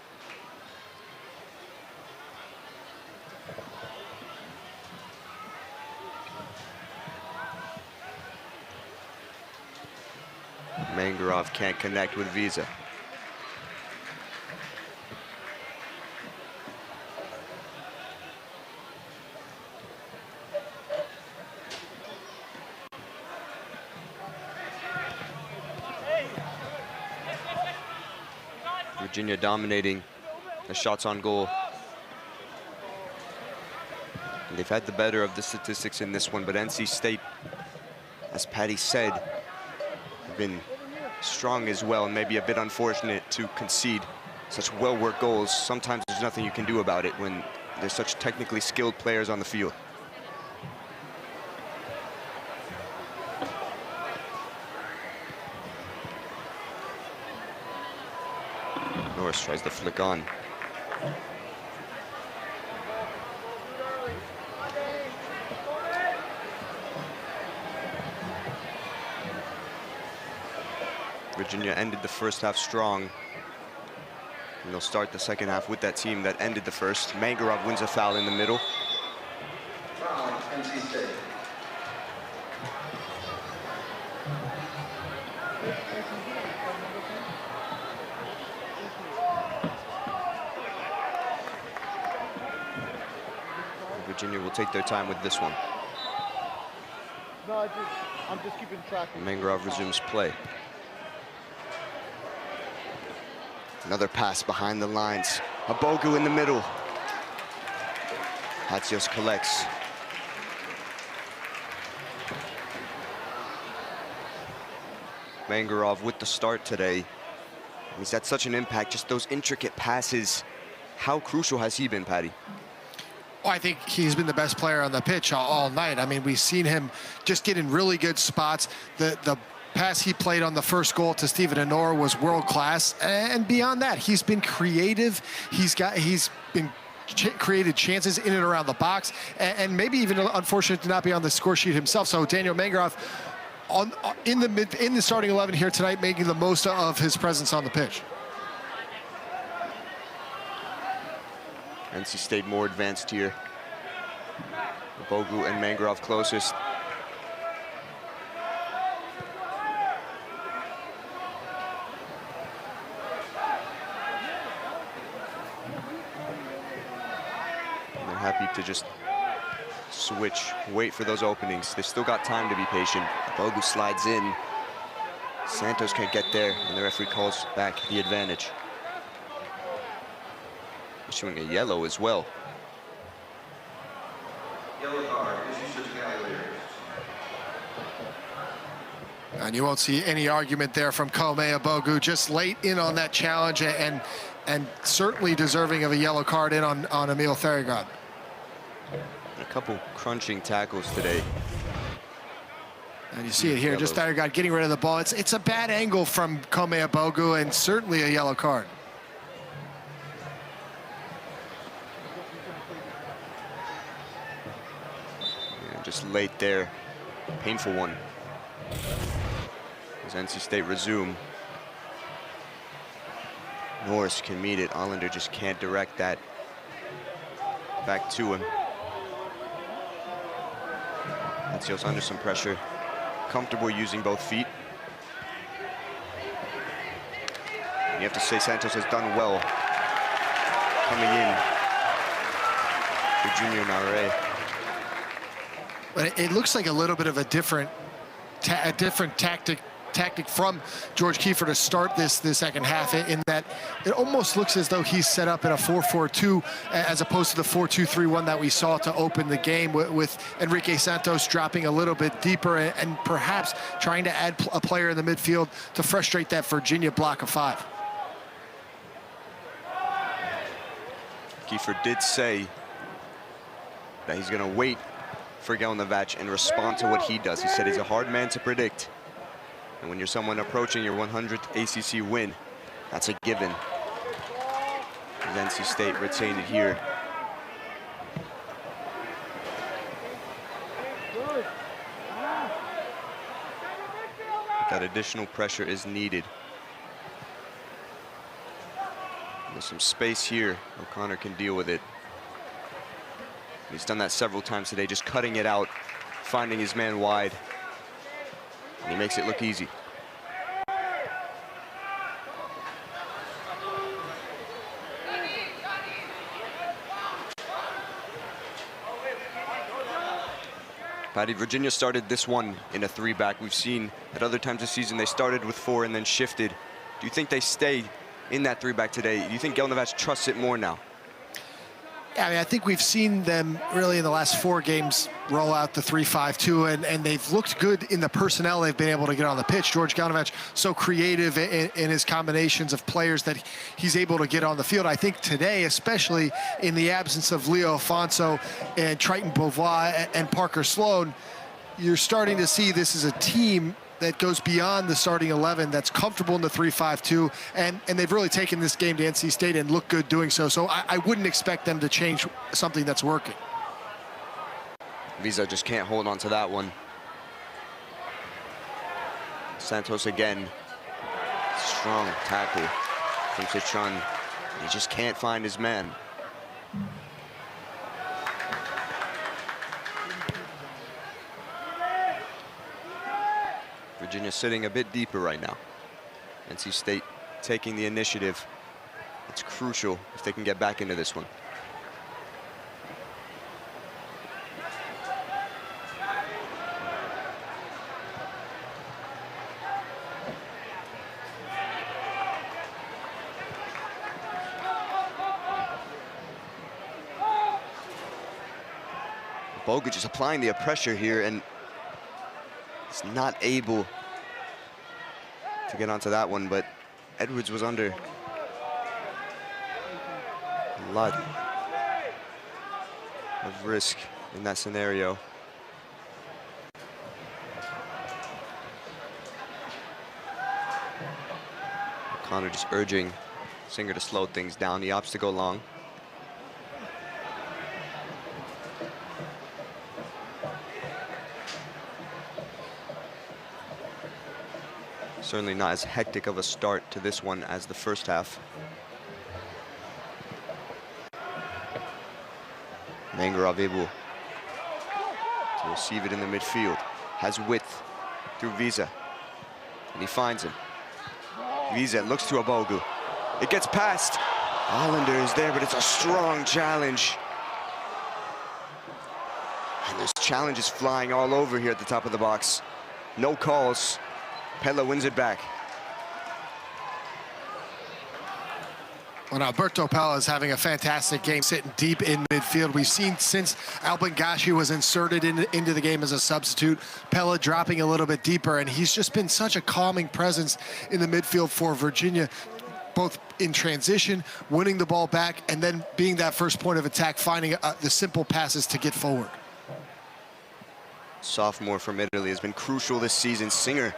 Mangarov can't connect with Visa. Virginia dominating the shots on goal. And they've had the better of the statistics in this one, but NC State, as Patty said, have been strong as well, and maybe a bit unfortunate to concede such well-worked goals. Sometimes there's nothing you can do about it when there's such technically skilled players on the field. Norris tries to flick on. Virginia ended the first half strong, and they'll start the second half with that team that ended the first. Mangarov wins a foul in the middle. Virginia will take their time with this one. No, I'm just keeping track. Mangarov resumes play. Another pass behind the lines. Abogu in the middle. Hatsios collects. Mangarov with the start today. He's had such an impact, just those intricate passes. How crucial has he been, Patty? Oh, I think he's been the best player on the pitch all night. I mean, we've seen him just get in really good spots. The pass he played on the first goal to Stephen Enora was world class, and beyond that, he's been creative. He's been created chances in and around the box, and maybe even unfortunate to not be on the score sheet himself. So Daniel Mangaroff in the starting 11 here tonight, making the most of his presence on the pitch. NC State more advanced here. Bogu and Mangarov closest. They're happy to just switch, wait for those openings. They've still got time to be patient. Bogu slides in. Santos can't get there, and the referee calls back the advantage. Issuing a yellow as well. Yellow card, And you won't see any argument there from Komea Bogu, just late in on that challenge and certainly deserving of a yellow card in on Emil Therigaud. A couple crunching tackles today. And you see it here, just Therigaud getting rid of the ball. It's a bad angle from Komea Bogu and certainly a yellow card. Yeah, just late there, painful one. As NC State resume. Norris can meet it. Allender just can't direct that back to him. Ancios under some pressure. Comfortable using both feet. And you have to say Santos has done well coming in for junior Nare. But it looks like a little bit of a different tactic from George Kiefer to start this second half, in that it almost looks as though he's set up in a 4-4-2 as opposed to the 4-2-3-1 that we saw to open the game, with Enrique Santos dropping a little bit deeper and perhaps trying to add a player in the midfield to frustrate that Virginia block of 5. Kiefer did say that he's going to wait for Gelnevach and respond to what he does. He said he's a hard man to predict. And when you're someone approaching your 100th ACC win, that's a given. As NC State retain it here. That additional pressure is needed. There's some space here. O'Connor can deal with it. He's done that several times today, just cutting it out, finding his man wide. And he makes it look easy. Patty, Virginia started this one in a 3-back. We've seen at other times this season they started with 4 and then shifted. Do you think they stay in that 3-back today? Do you think Gelnevach trusts it more now? Yeah, I mean, I think we've seen them really in the last 4 games roll out the 3-5-2, and they've looked good in the personnel they've been able to get on the pitch. George Gelnevach so creative in his combinations of players that he's able to get on the field. I think today, especially in the absence of Leo Afonso and Triton Beauvois and Parker Sloan, you're starting to see this is a team that goes beyond the starting 11, that's comfortable in the 3-5-2, and they've really taken this game to NC State and look good doing so. So I wouldn't expect them to change something that's working. Visa just can't hold on to that one. Santos again. Strong tackle from Citron. He just can't find his man. Virginia sitting a bit deeper right now. NC State taking the initiative. It's crucial if they can get back into this one. Bogut just applying the pressure here, and he's not able to get onto that one, but Edwards was under a lot of risk in that scenario. O'Connor just urging Singer to slow things down. He opts to go long. Certainly not as hectic of a start to this one as the first half. Mangarov able to receive it in the midfield. Has width through Visa. And he finds him. Visa looks to Abogu. It gets past. Allender is there, but it's a strong challenge. And there's challenges flying all over here at the top of the box. No calls. Pella wins it back. Well, Alberto Pella is having a fantastic game, sitting deep in midfield. We've seen since Albangashi was inserted into the game as a substitute, Pella dropping a little bit deeper, and he's just been such a calming presence in the midfield for Virginia, both in transition, winning the ball back, and then being that first point of attack, finding the simple passes to get forward. Sophomore from Italy has been crucial this season. Singer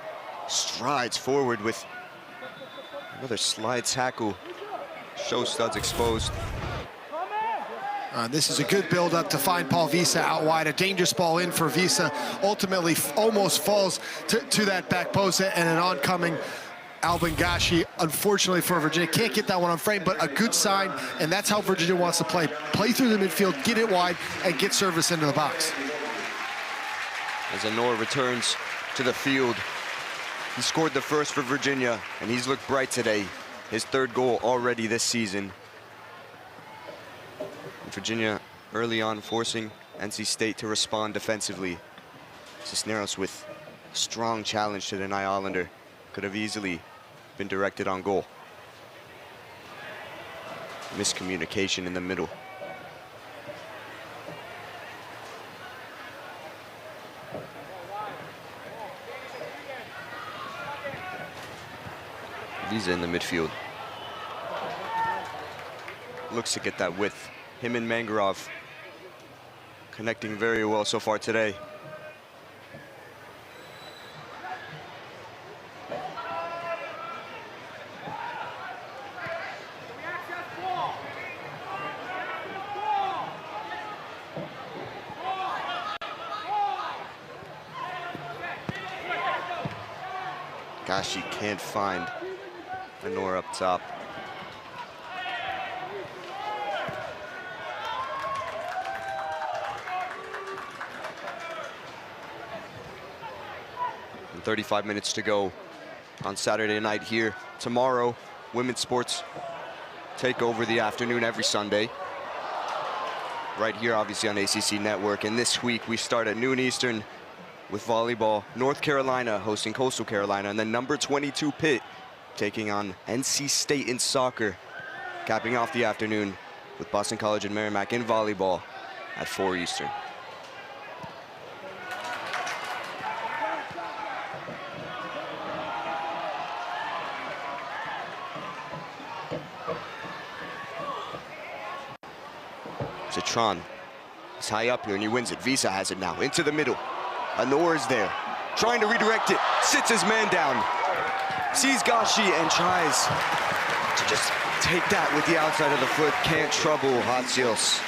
strides forward with another slide tackle. Show studs exposed. This is a good build-up to find Paul Visa out wide. A dangerous ball in for Visa. Ultimately, almost falls to that back post, and an oncoming Albangashi, unfortunately for Virginia, can't get that one on frame, but a good sign, and that's how Virginia wants to play. Play through the midfield, get it wide, and get service into the box. As Anor returns to the field, he scored the first for Virginia, and he's looked bright today. His third goal already this season. Virginia early on forcing NC State to respond defensively. Cisneros with a strong challenge to deny Hollander. Could have easily been directed on goal. Miscommunication in the middle. Visa in the midfield. Looks to get that width. Him and Mangarov connecting very well so far today. Gashi can't find Anor up top. And 35 minutes to go on Saturday night here. Tomorrow, women's sports take over the afternoon every Sunday. Right here, obviously, on ACC Network. And this week, we start at noon Eastern with volleyball. North Carolina hosting Coastal Carolina, and then number 22 Pitt taking on NC State in soccer. Capping off the afternoon with Boston College and Merrimack in volleyball at 4 Eastern. Zatron is high up here and he wins it. Visa has it now into the middle. Anor is there, trying to redirect it, sits his man down, sees Gashi and tries to just take that with the outside of the foot. Can't trouble Hatsios.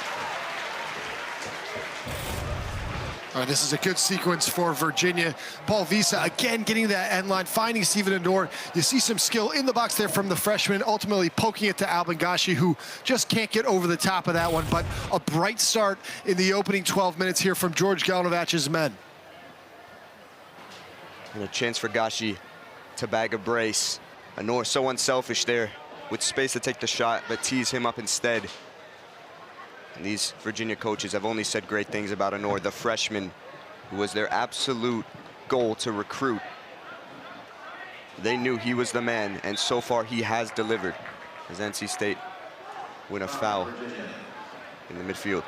All right, this is a good sequence for Virginia. Paul Visa again getting that end line, finding Stephen Anor. You see some skill in the box there from the freshman, ultimately poking it to Albangashi, who just can't get over the top of that one. But a bright start in the opening 12 minutes here from George Galnovach's men. And a chance for Gashi to bag a brace. Anor so unselfish there with space to take the shot, but tees him up instead. And these Virginia coaches have only said great things about Anor, the freshman, who was their absolute goal to recruit. They knew he was the man, and so far he has delivered, as NC State win a foul in the midfield.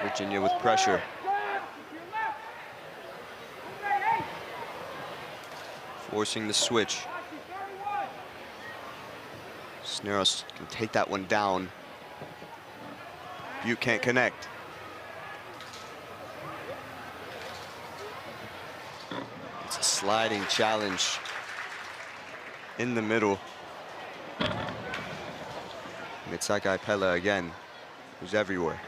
Virginia with pressure. Forcing the switch. Cisneros can take that one down. Butte can't connect. It's a sliding challenge in the middle. Mitsakai Pella again, who's everywhere.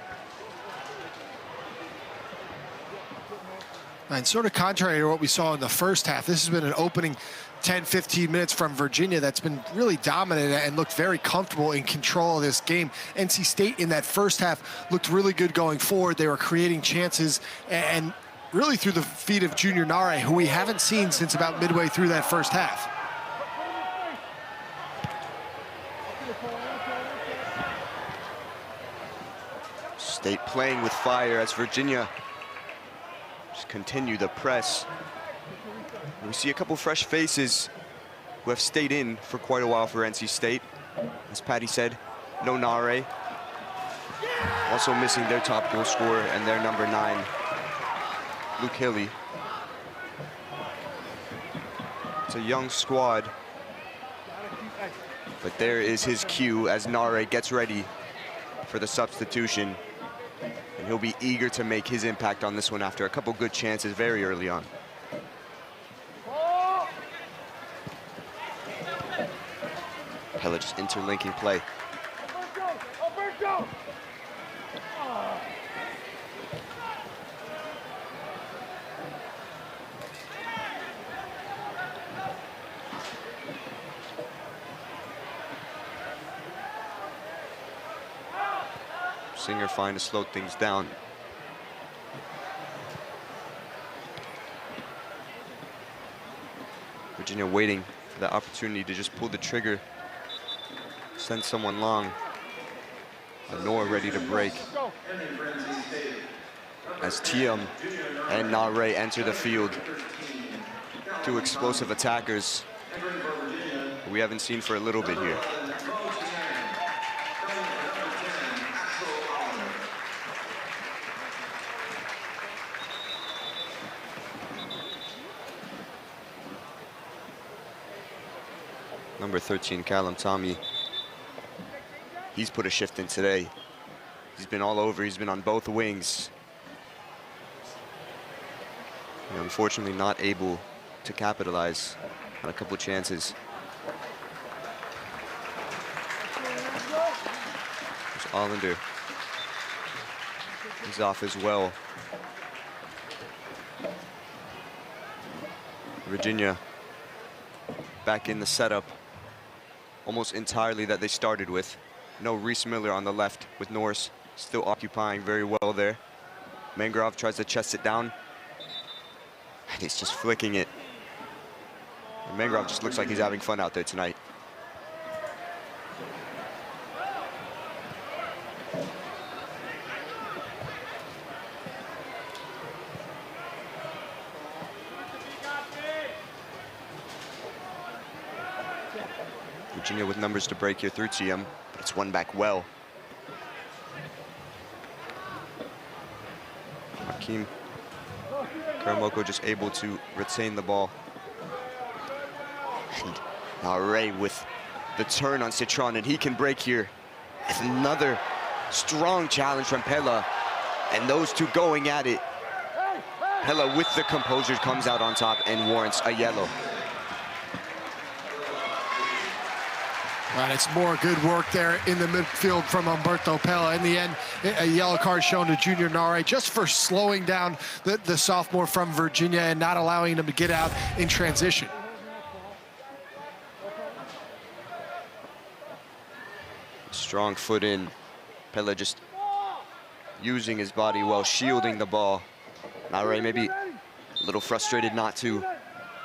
And sort of contrary to what we saw in the first half, this has been an opening 10, 15 minutes from Virginia that's been really dominant and looked very comfortable in control of this game. NC State in that first half looked really good going forward. They were creating chances and really through the feet of Junior Nare, who we haven't seen since about midway through that first half. State playing with fire as Virginia just continue the press. We see a couple fresh faces who have stayed in for quite a while for NC State. As Patty said, no Nare. Also missing their top goal scorer and their number 9, Luke Hilly. It's a young squad, but there is his cue as Nare gets ready for the substitution. And he'll be eager to make his impact on this one after a couple good chances very early on. Pella just interlinking play. Singer fine to slow things down. Virginia waiting for the opportunity to just pull the trigger, send someone long. Noah ready to break. As Tiam and Nare enter the field. 2 explosive attackers we haven't seen for a little bit here. Number 13, Callum Tommy. He's put a shift in today. He's been all over. He's been on both wings. And unfortunately not able to capitalize on a couple chances. There's Allender. He's off as well. Virginia back in the setup almost entirely that they started with. No Reese Miller on the left with Norris still occupying very well there. Mangrove tries to chest it down. And he's just flicking it. And Mangrove just looks like he's having fun out there tonight. Virginia with numbers to break here through Tiam, but it's won back well. Hakeem Karamoko just able to retain the ball. And Nare with the turn on Citron, and he can break here. It's another strong challenge from Pella, and those two going at it. Pella with the composure comes out on top and warrants a yellow. Right, it's more good work there in the midfield from Umberto Pella. In the end, a yellow card shown to Junior Nare just for slowing down the sophomore from Virginia and not allowing him to get out in transition. Strong foot in. Pella just using his body well, shielding the ball. Nare maybe a little frustrated not to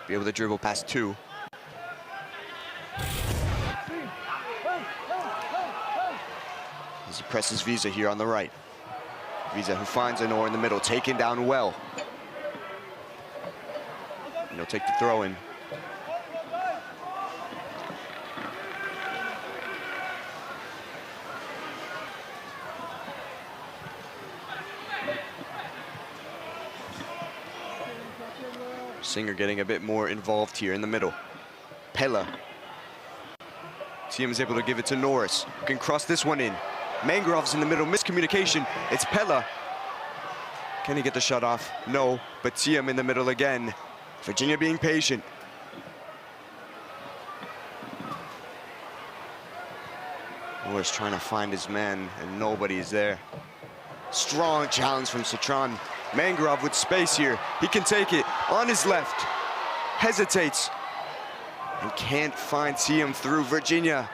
be able to dribble past 2. As he presses Visa here on the right. Visa who finds Anor in the middle, taken down well. And he'll take the throw in. Singer getting a bit more involved here in the middle. Pella. Tiam is able to give it to Norris, who can cross this one in. Mangrove's in the middle, miscommunication. It's Pella. Can he get the shot off? No, but Tiam in the middle again. Virginia being patient. Norris trying to find his man, and nobody's there. Strong challenge from Citron. Mangrove with space here. He can take it on his left. Hesitates. and can't see him through. Virginia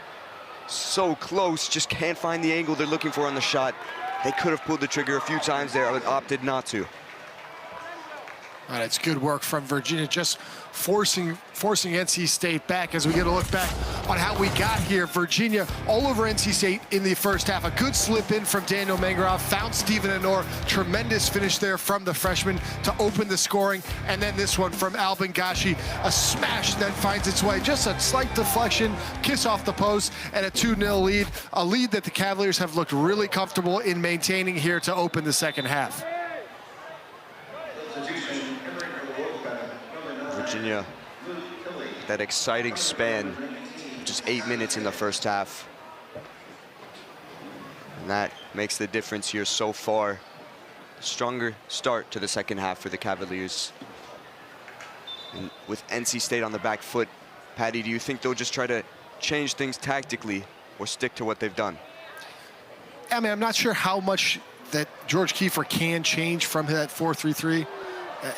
so close, just can't find the angle they're looking for on the shot. They could have pulled the trigger a few times there, but opted not to. All right, it's good work from Virginia, just forcing NC State back. As we get a look back on how we got here, Virginia all over NC State in the first half. A good slip in from Daniel Mangarov, found Stephen Anor. Tremendous finish there from the freshman to open the scoring. And then this one from Albin Gashi, a smash that finds its way. Just a slight deflection, kiss off the post, and a 2-0 lead. A lead that the Cavaliers have looked really comfortable in maintaining here to open the second half. Virginia, that exciting span, just 8 minutes in the first half. And that makes the difference here so far. Stronger start to the second half for the Cavaliers. And with NC State on the back foot, Patty, do you think they'll just try to change things tactically or stick to what they've done? I mean, I'm not sure how much that George Kiefer can change from that 4-3-3.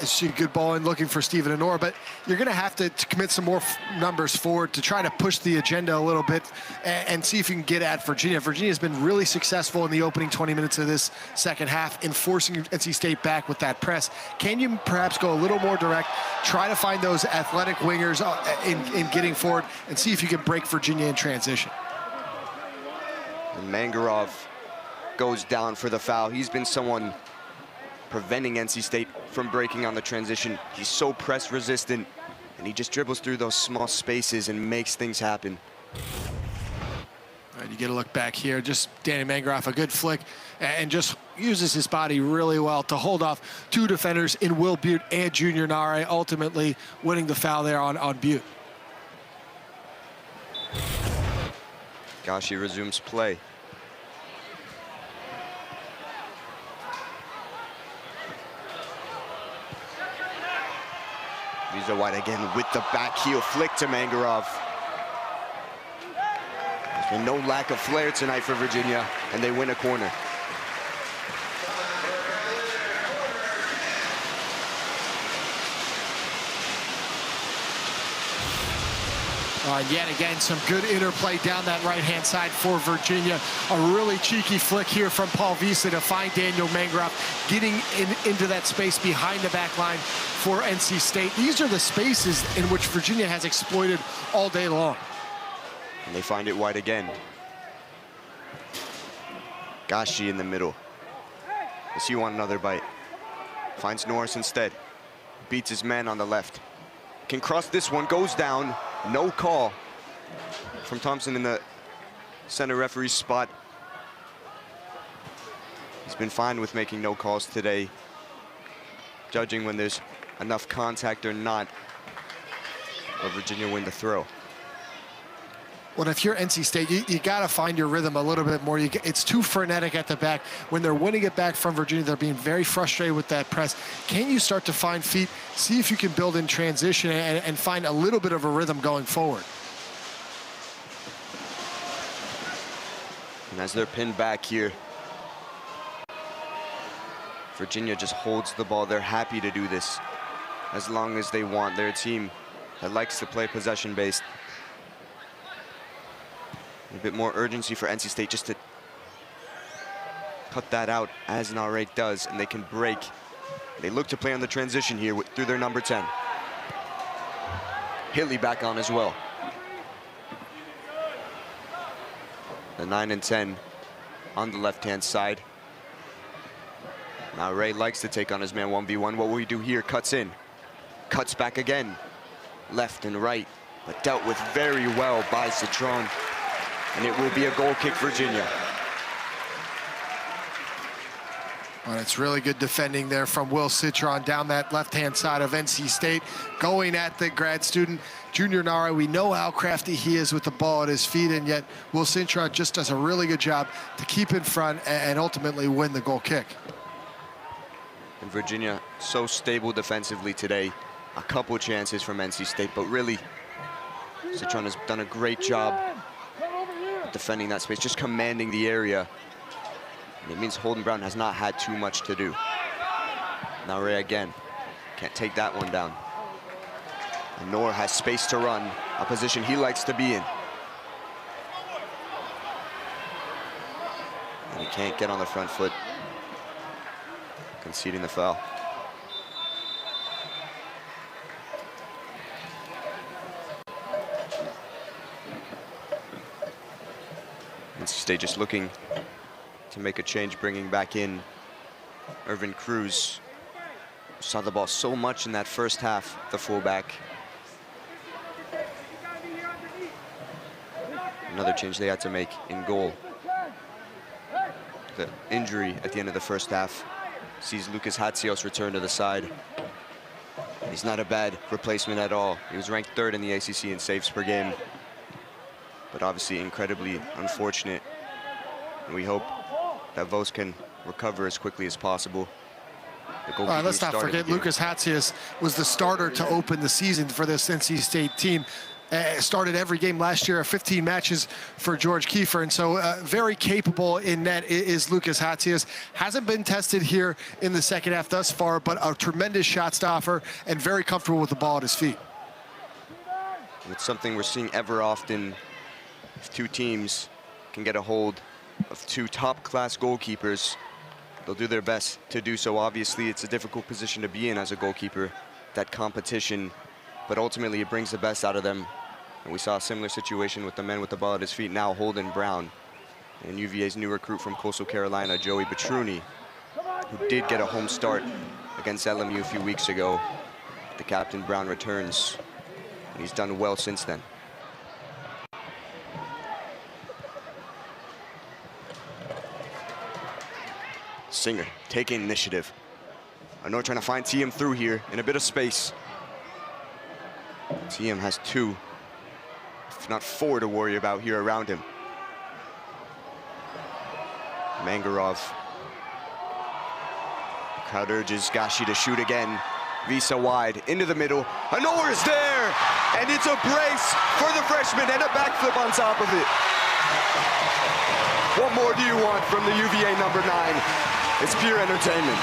It's a good ball in looking for Stephen Anor, but you're going to have to commit some more numbers forward to try to push the agenda a little bit and see if you can get at Virginia. Virginia's been really successful in the opening 20 minutes of this second half in forcing NC State back with that press. Can you perhaps go a little more direct, try to find those athletic wingers in getting forward, and see if you can break Virginia in transition? And Mangarov goes down for the foul. He's been someone preventing NC State from breaking on the transition. He's so press resistant, and he just dribbles through those small spaces and makes things happen. All right, you get a look back here. Just Danny Mangarov, a good flick, and just uses his body really well to hold off two defenders in Will Butte and Junior Nare, ultimately winning the foul there on Butte. Gashi resumes play. Visa White again with the back heel flick to Mangarov. There's been no lack of flair tonight for Virginia, and they win a corner. Yet again, some good interplay down that right-hand side for Virginia. A really cheeky flick here from Paul Visa to find Daniel Mangarov getting into that space behind the back line for NC State. These are the spaces in which Virginia has exploited all day long. And they find it wide again. Gashi in the middle. Does he want another bite? Finds Norris instead. Beats his man on the left. Can cross this one, goes down. No call from Thompson in the center referee's spot. He's been fine with making no calls today, judging when there's enough contact or not. But Virginia win the throw. Well, if you're NC State, you got to find your rhythm a little bit more. It's too frenetic at the back. When they're winning it back from Virginia, they're being very frustrated with that press. Can you start to find feet, see if you can build in transition and find a little bit of a rhythm going forward? And as they're pinned back here, Virginia just holds the ball. They're happy to do this as long as they want. They're a team that likes to play possession-based. A bit more urgency for NC State just to cut that out as Nare does, and they can break. They look to play on the transition here through their number 10. Hilly back on as well. The 9 and 10 on the left-hand side. Now Ray likes to take on his man 1v1. What will he do here? Cuts in, cuts back again, left and right, but dealt with very well by Citron. And it will be a goal kick, Virginia. Well, it's really good defending there from Will Citron down that left-hand side of NC State, going at the grad student, Junior Nare. We know how crafty he is with the ball at his feet, and yet Will Citron just does a really good job to keep in front and ultimately win the goal kick. And Virginia so stable defensively today. A couple chances from NC State, but really, Citron has done a great job defending that space, just commanding the area. And it means Holden Brown has not had too much to do. Now Ray again, can't take that one down. And Nor has space to run, a position he likes to be in. And he can't get on the front foot, conceding the foul. NC State just looking to make a change, bringing back in Irvin Cruz. Saw the ball so much in that first half, the fullback. Another change they had to make in goal. The injury at the end of the first half sees Lucas Hatsios return to the side. He's not a bad replacement at all. He was ranked 3rd in the ACC in saves per game, but obviously incredibly unfortunate. And we hope that Vos can recover as quickly as possible. Let's not forget Lucas Hatsios was the starter to open the season for this NC State team. Started every game last year, 15 matches for George Kiefer, and so very capable in net is Lucas Hatsios. Hasn't been tested here in the second half thus far, but a tremendous shot stopper and very comfortable with the ball at his feet. It's something we're seeing ever often. If two teams can get a hold of two top-class goalkeepers, they'll do their best to do so. Obviously, it's a difficult position to be in as a goalkeeper, that competition, but ultimately it brings the best out of them. And we saw a similar situation with the men with the ball at his feet, now Holden Brown, and UVA's new recruit from Coastal Carolina, Joey Petruni, who did get a home start against LMU a few weeks ago. The captain, Brown, returns, and he's done well since then. Singer taking initiative. Anor trying to find TM through here in a bit of space. TM has 2, if not 4, to worry about here around him. Mangarov. Crowd urges Gashi to shoot again. Visa wide into the middle. Anor is there, and it's a brace for the freshman and a backflip on top of it. What more do you want from the UVA number 9? It's pure entertainment.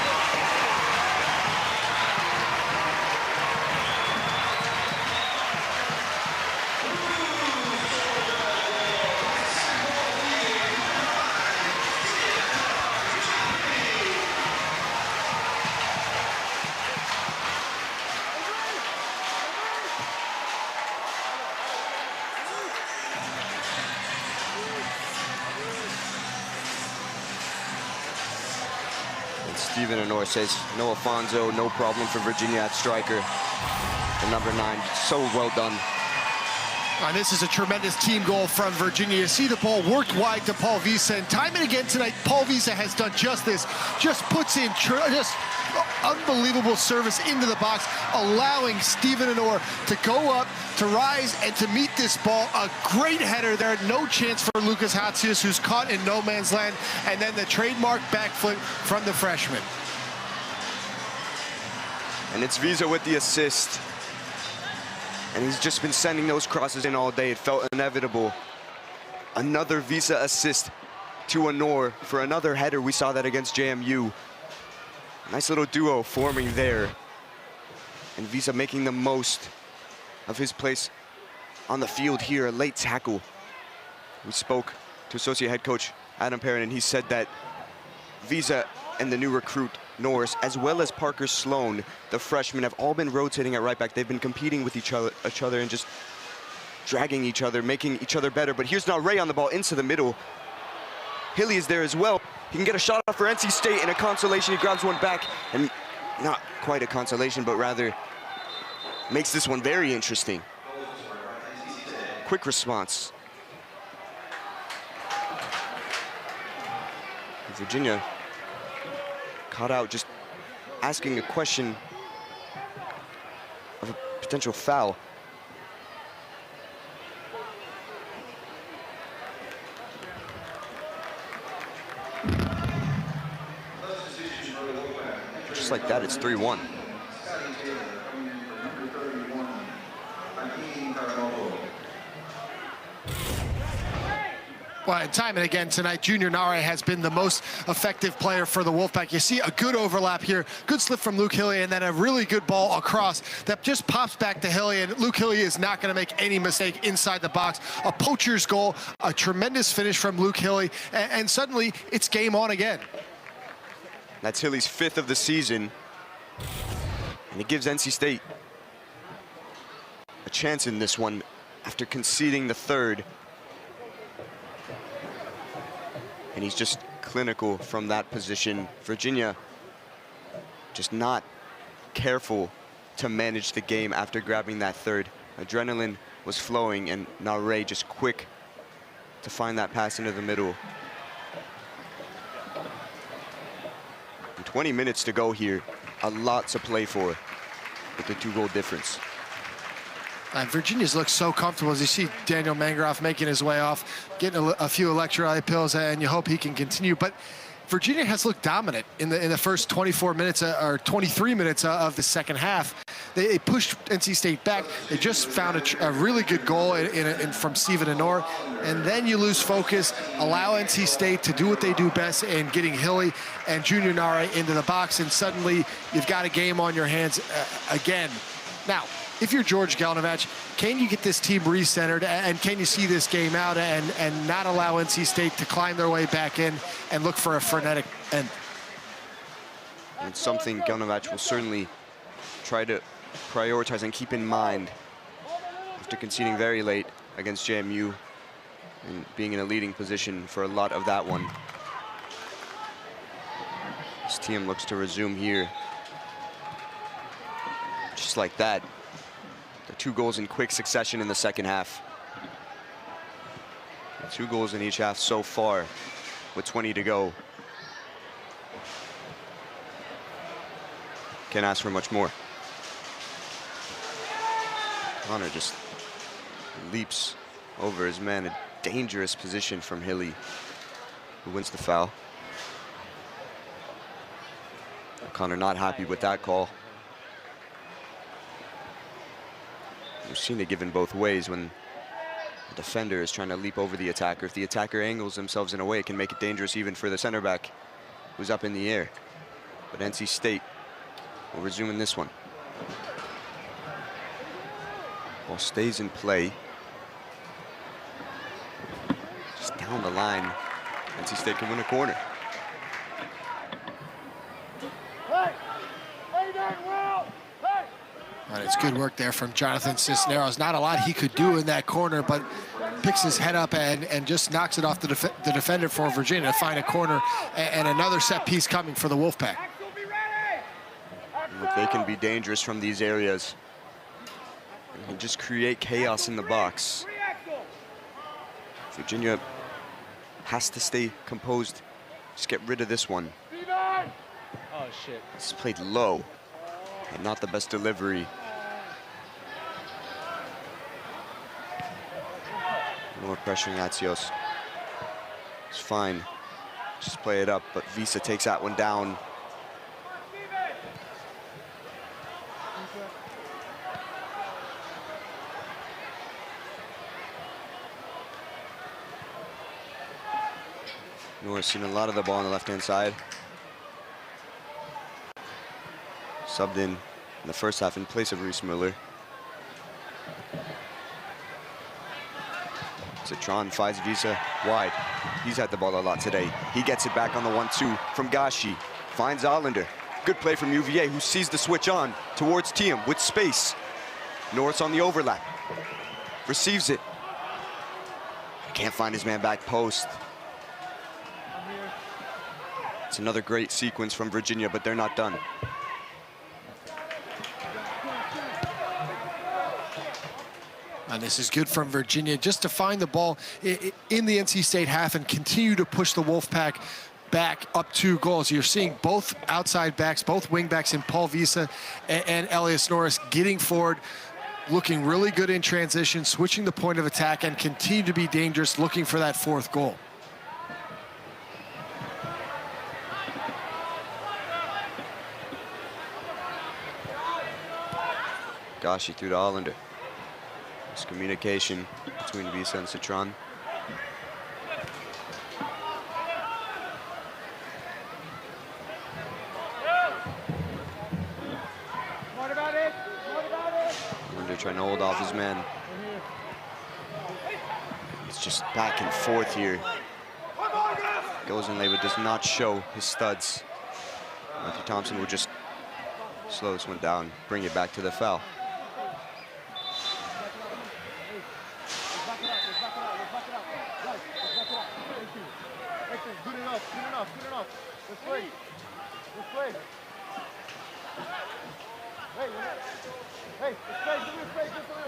Steven Anor says, no Alfonso, no problem for Virginia at striker. The number 9, so well done. And this is a tremendous team goal from Virginia. You see the ball worked wide to Paul Visa, and time and again tonight, Paul Visa has done just this. Just puts in just unbelievable service into the box, allowing Steven Anor to go up, to rise, and to meet this ball. A great header there. No chance for Lucas Hatsios, who's caught in no man's land. And then the trademark backflip from the freshman. And it's Visa with the assist. And he's just been sending those crosses in all day. It felt inevitable. Another Visa assist to Anor for another header. We saw that against JMU. Nice little duo forming there. And Visa making the most of his place on the field here, a late tackle. We spoke to associate head coach Adam Perrin, and he said that Visa and the new recruit Norris, as well as Parker Sloan, the freshman, have all been rotating at right back. They've been competing with each other and just dragging each other, making each other better. But here's now Ray on the ball into the middle. Hilly is there as well. He can get a shot off for NC State, and a consolation. He grabs one back, and not quite a consolation, but rather makes this one very interesting. Quick response. Virginia caught out just asking a question of a potential foul. Just like that, it's 3-1. Well, and time and again tonight, Junior Nare has been the most effective player for the Wolfpack. You see a good overlap here, good slip from Luke Hilly, and then a really good ball across that just pops back to Hilly, and Luke Hilly is not going to make any mistake inside the box. A poacher's goal, a tremendous finish from Luke Hilly, and suddenly it's game on again. That's Hilly's 5th of the season, and it gives NC State a chance in this one after conceding the 3rd. And he's just clinical from that position. Virginia just not careful to manage the game after grabbing that 3rd. Adrenaline was flowing, and Nare just quick to find that pass into the middle. And 20 minutes to go here. A lot to play for with the 2-goal difference. And Virginia's looked so comfortable as you see Daniel Mangroff making his way off, getting a few electrolyte pills, and you hope he can continue. But Virginia has looked dominant in the first 24 minutes or 23 minutes of the second half. They pushed NC State back. They just found a really good goal from Steven Honor, and then you lose focus, allow NC State to do what they do best in getting Hilly and Junior Nare into the box, and suddenly you've got a game on your hands again. Now, if you're George Galnavach, can you get this team recentered, and can you see this game out and not allow NC State to climb their way back in and look for a frenetic end? It's something Galnavach will certainly try to prioritize and keep in mind after conceding very late against JMU and being in a leading position for a lot of that one. This team looks to resume here. Just like that. The 2 goals in quick succession in the second half. 2 goals in each half so far with 20 to go. Can't ask for much more. Connor just leaps over his man. A dangerous position from Hilly, who wins the foul. Connor not happy with that call. We've seen it given both ways when the defender is trying to leap over the attacker. If the attacker angles themselves in a way, it can make it dangerous even for the center back who's up in the air. But NC State will resume in this one. Ball stays in play. Just down the line, NC State can win a corner. And it's good work there from Jonathan Cisneros. Not a lot he could do in that corner, but picks his head up and just knocks it off the defender for Virginia to find a corner, and another set piece coming for the Wolfpack. Look, they can be dangerous from these areas and just create chaos in the box. Virginia has to stay composed. Just get rid of this one. Oh, shit. It's played low and not the best delivery. More pressuring Atsios. It's fine. Just play it up, but Visa takes that one down. Nora's seen a lot of the ball on the left-hand side. Subbed in the first half in place of Reese Miller. Citron finds Visa wide. He's had the ball a lot today. He gets it back on the 1-2 from Gashi. Finds Allender. Good play from UVA, who sees the switch on towards Tiem with space. Norris on the overlap. Receives it. Can't find his man back post. It's another great sequence from Virginia, but they're not done. And this is good from Virginia just to find the ball in the NC State half and continue to push the Wolfpack back up 2 goals. You're seeing both outside backs, both wing backs in Paul Visa and Elias Norris getting forward, looking really good in transition, switching the point of attack, and continue to be dangerous, looking for that 4th goal. Gashi through to Allender. There's communication between Visa and Citron. trying to hold off his man. It's just back and forth here. Goes in late, but does not show his studs. Matthew Thompson will just slow this one down, bring it back to the foul. Good enough. This way. Hey, this way,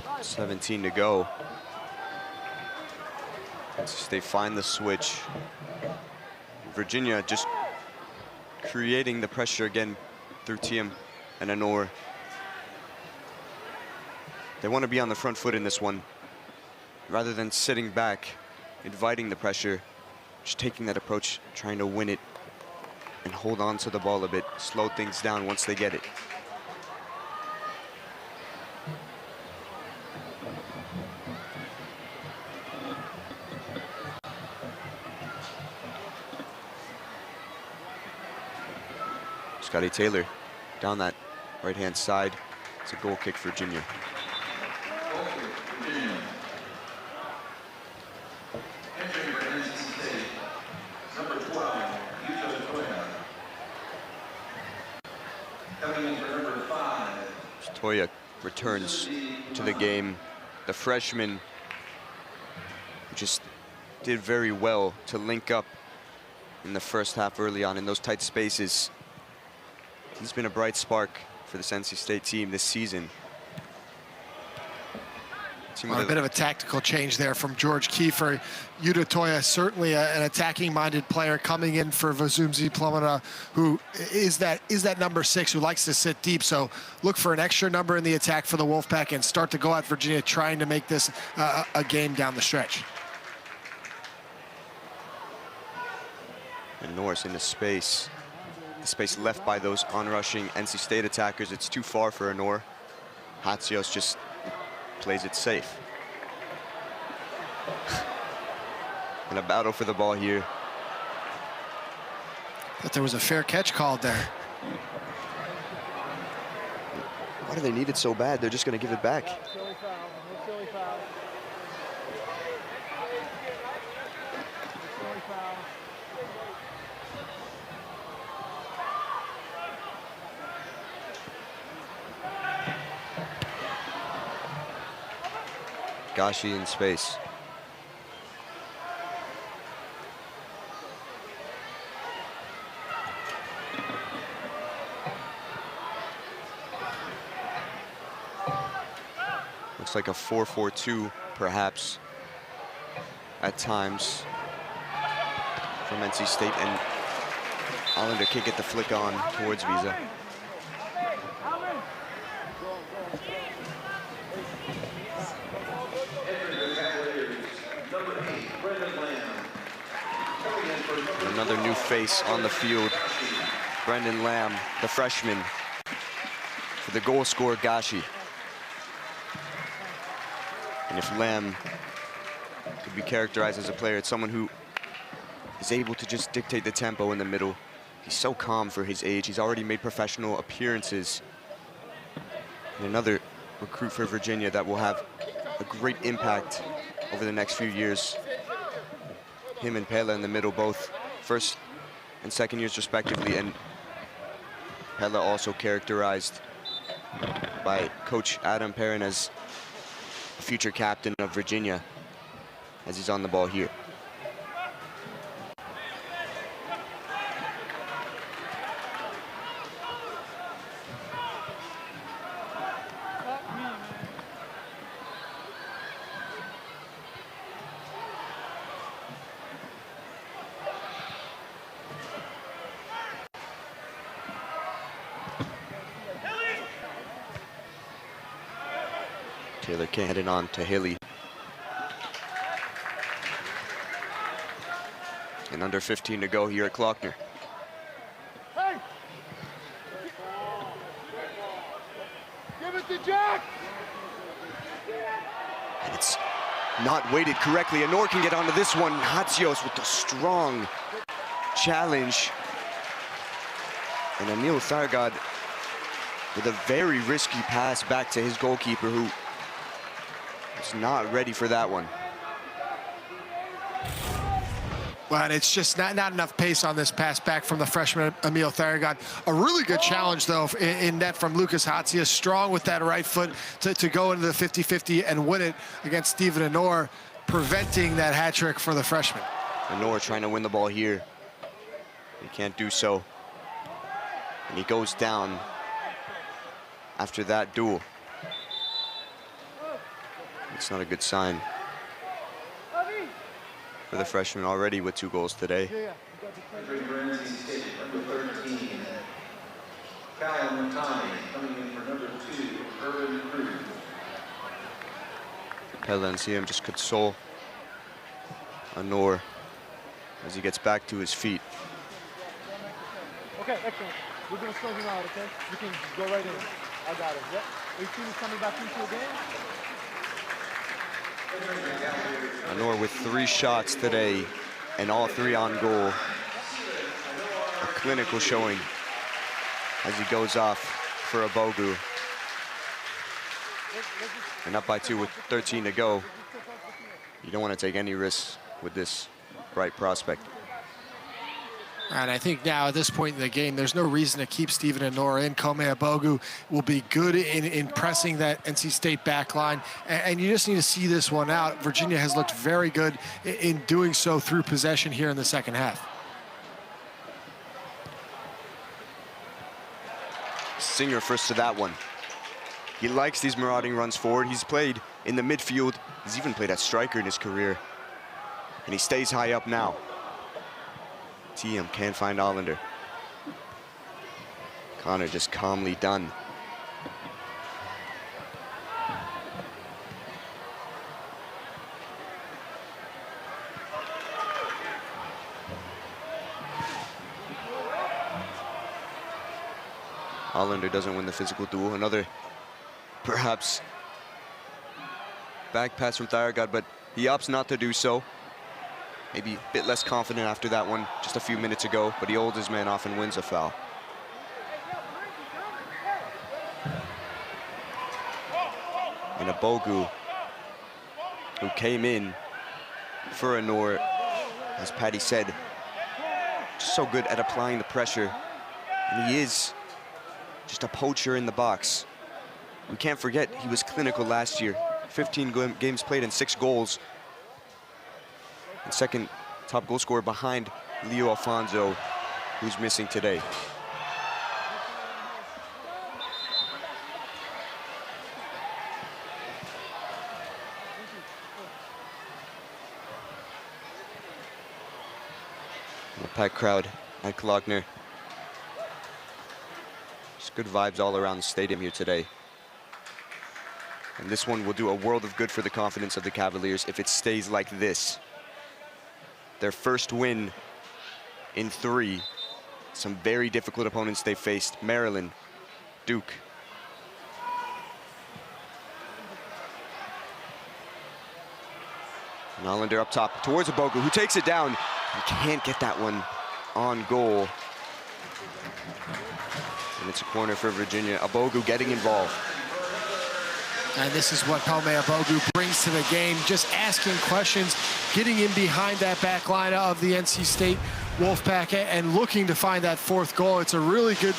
all right, 17 to go. They find the switch. Virginia just creating the pressure again through Tiem and Anor. They want to be on the front foot in this one. Rather than sitting back, inviting the pressure, just taking that approach, trying to win it and hold on to the ball a bit, slow things down once they get it. Scotty Taylor down that right-hand side. It's a goal kick for Virginia. Toya returns to the game. The freshman just did very well to link up in the first half early on in those tight spaces. He's been a bright spark for this NC State team this season. A bit of a tactical change there from George Kiefer. Yuta Toya, certainly an attacking-minded player coming in for Vazumzi Plumana, who is that number 6 who likes to sit deep. So look for an extra number in the attack for the Wolfpack and start to go at Virginia, trying to make this a game down the stretch. And Norris in the space left by those onrushing NC State attackers. It's too far for Anor. Hatsios just plays it safe. In a battle for the ball here. But there was a fair catch called there. Why do they need it so bad? They're just going to give it back. Gashi in space. Looks like a 4-4-2, perhaps, at times, from NC State, and Allender can't get the flick on towards Visa. Another new face on the field, Brendan Lamb, the freshman, for the goal scorer Gashi. And if Lamb could be characterized as a player, it's someone who is able to just dictate the tempo in the middle. He's so calm for his age. He's already made professional appearances. And another recruit for Virginia that will have a great impact over the next few years. Him and Pela in the middle, both first and second years respectively, and Pela also characterized by Coach Adam Perrin as a future captain of Virginia as he's on the ball here. Taylor can't head it on to Hilly. And under 15 to go here at Klockner. Hey! Give it to Jack! And it's not weighted correctly. Anor can get onto this one. Hatsios with the strong challenge. And Anil Thargad with a very risky pass back to his goalkeeper, who is not ready for that one. Well, and it's just not enough pace on this pass back from the freshman Emil Tharagon. A really good challenge, though, in net from Lucas Hatzius. Strong with that right foot to go into the 50-50 and win it against Steven Honor, preventing that hat trick for the freshman. Honor trying to win the ball here. He can't do so. And he goes down after that duel. It's not a good sign for the freshman, already with 2 goals today. Pella and him just console Honor as he gets back to his feet. Okay, excellent. We're going to slow him out, okay? You can go right in. I got it. Yep. Are you seeing coming back into the game? Honor with 3 shots today, and all 3 on goal. A clinical showing as he goes off for a Bogu. And up by 2 with 13 to go. You don't want to take any risks with this bright prospect. And I think now at this point in the game, there's no reason to keep Steven Honor in. Kome Abogu will be good in pressing that NC State back line. And you just need to see this one out. Virginia has looked very good in doing so through possession here in the second half. Singer first to that one. He likes these marauding runs forward. He's played in the midfield. He's even played at striker in his career. And he stays high up now. TM can't find Allender. Connor just calmly done. Allender doesn't win the physical duel. Another, perhaps, back pass from Tharagon, but he opts not to do so. Maybe a bit less confident after that one just a few minutes ago, but he holds his man off and wins a foul. And Abogu, who came in for Honor, as Patty said, just so good at applying the pressure. And he is just a poacher in the box. We can't forget he was clinical last year. 15 games played and 6 goals. And second top goal scorer behind Leo Alfonso, who's missing today. And a packed crowd at Klockner. Just good vibes all around the stadium here today. And this one will do a world of good for the confidence of the Cavaliers if it stays like this. Their first win in 3. Some very difficult opponents they faced. Maryland, Duke. And Allender up top towards Abogu, who takes it down. He can't get that one on goal. And it's a corner for Virginia. Abogu getting involved. And this is what Kome Abogu brings to the game, just asking questions, getting in behind that back line of the NC State Wolfpack and looking to find that 4th goal. It's a really good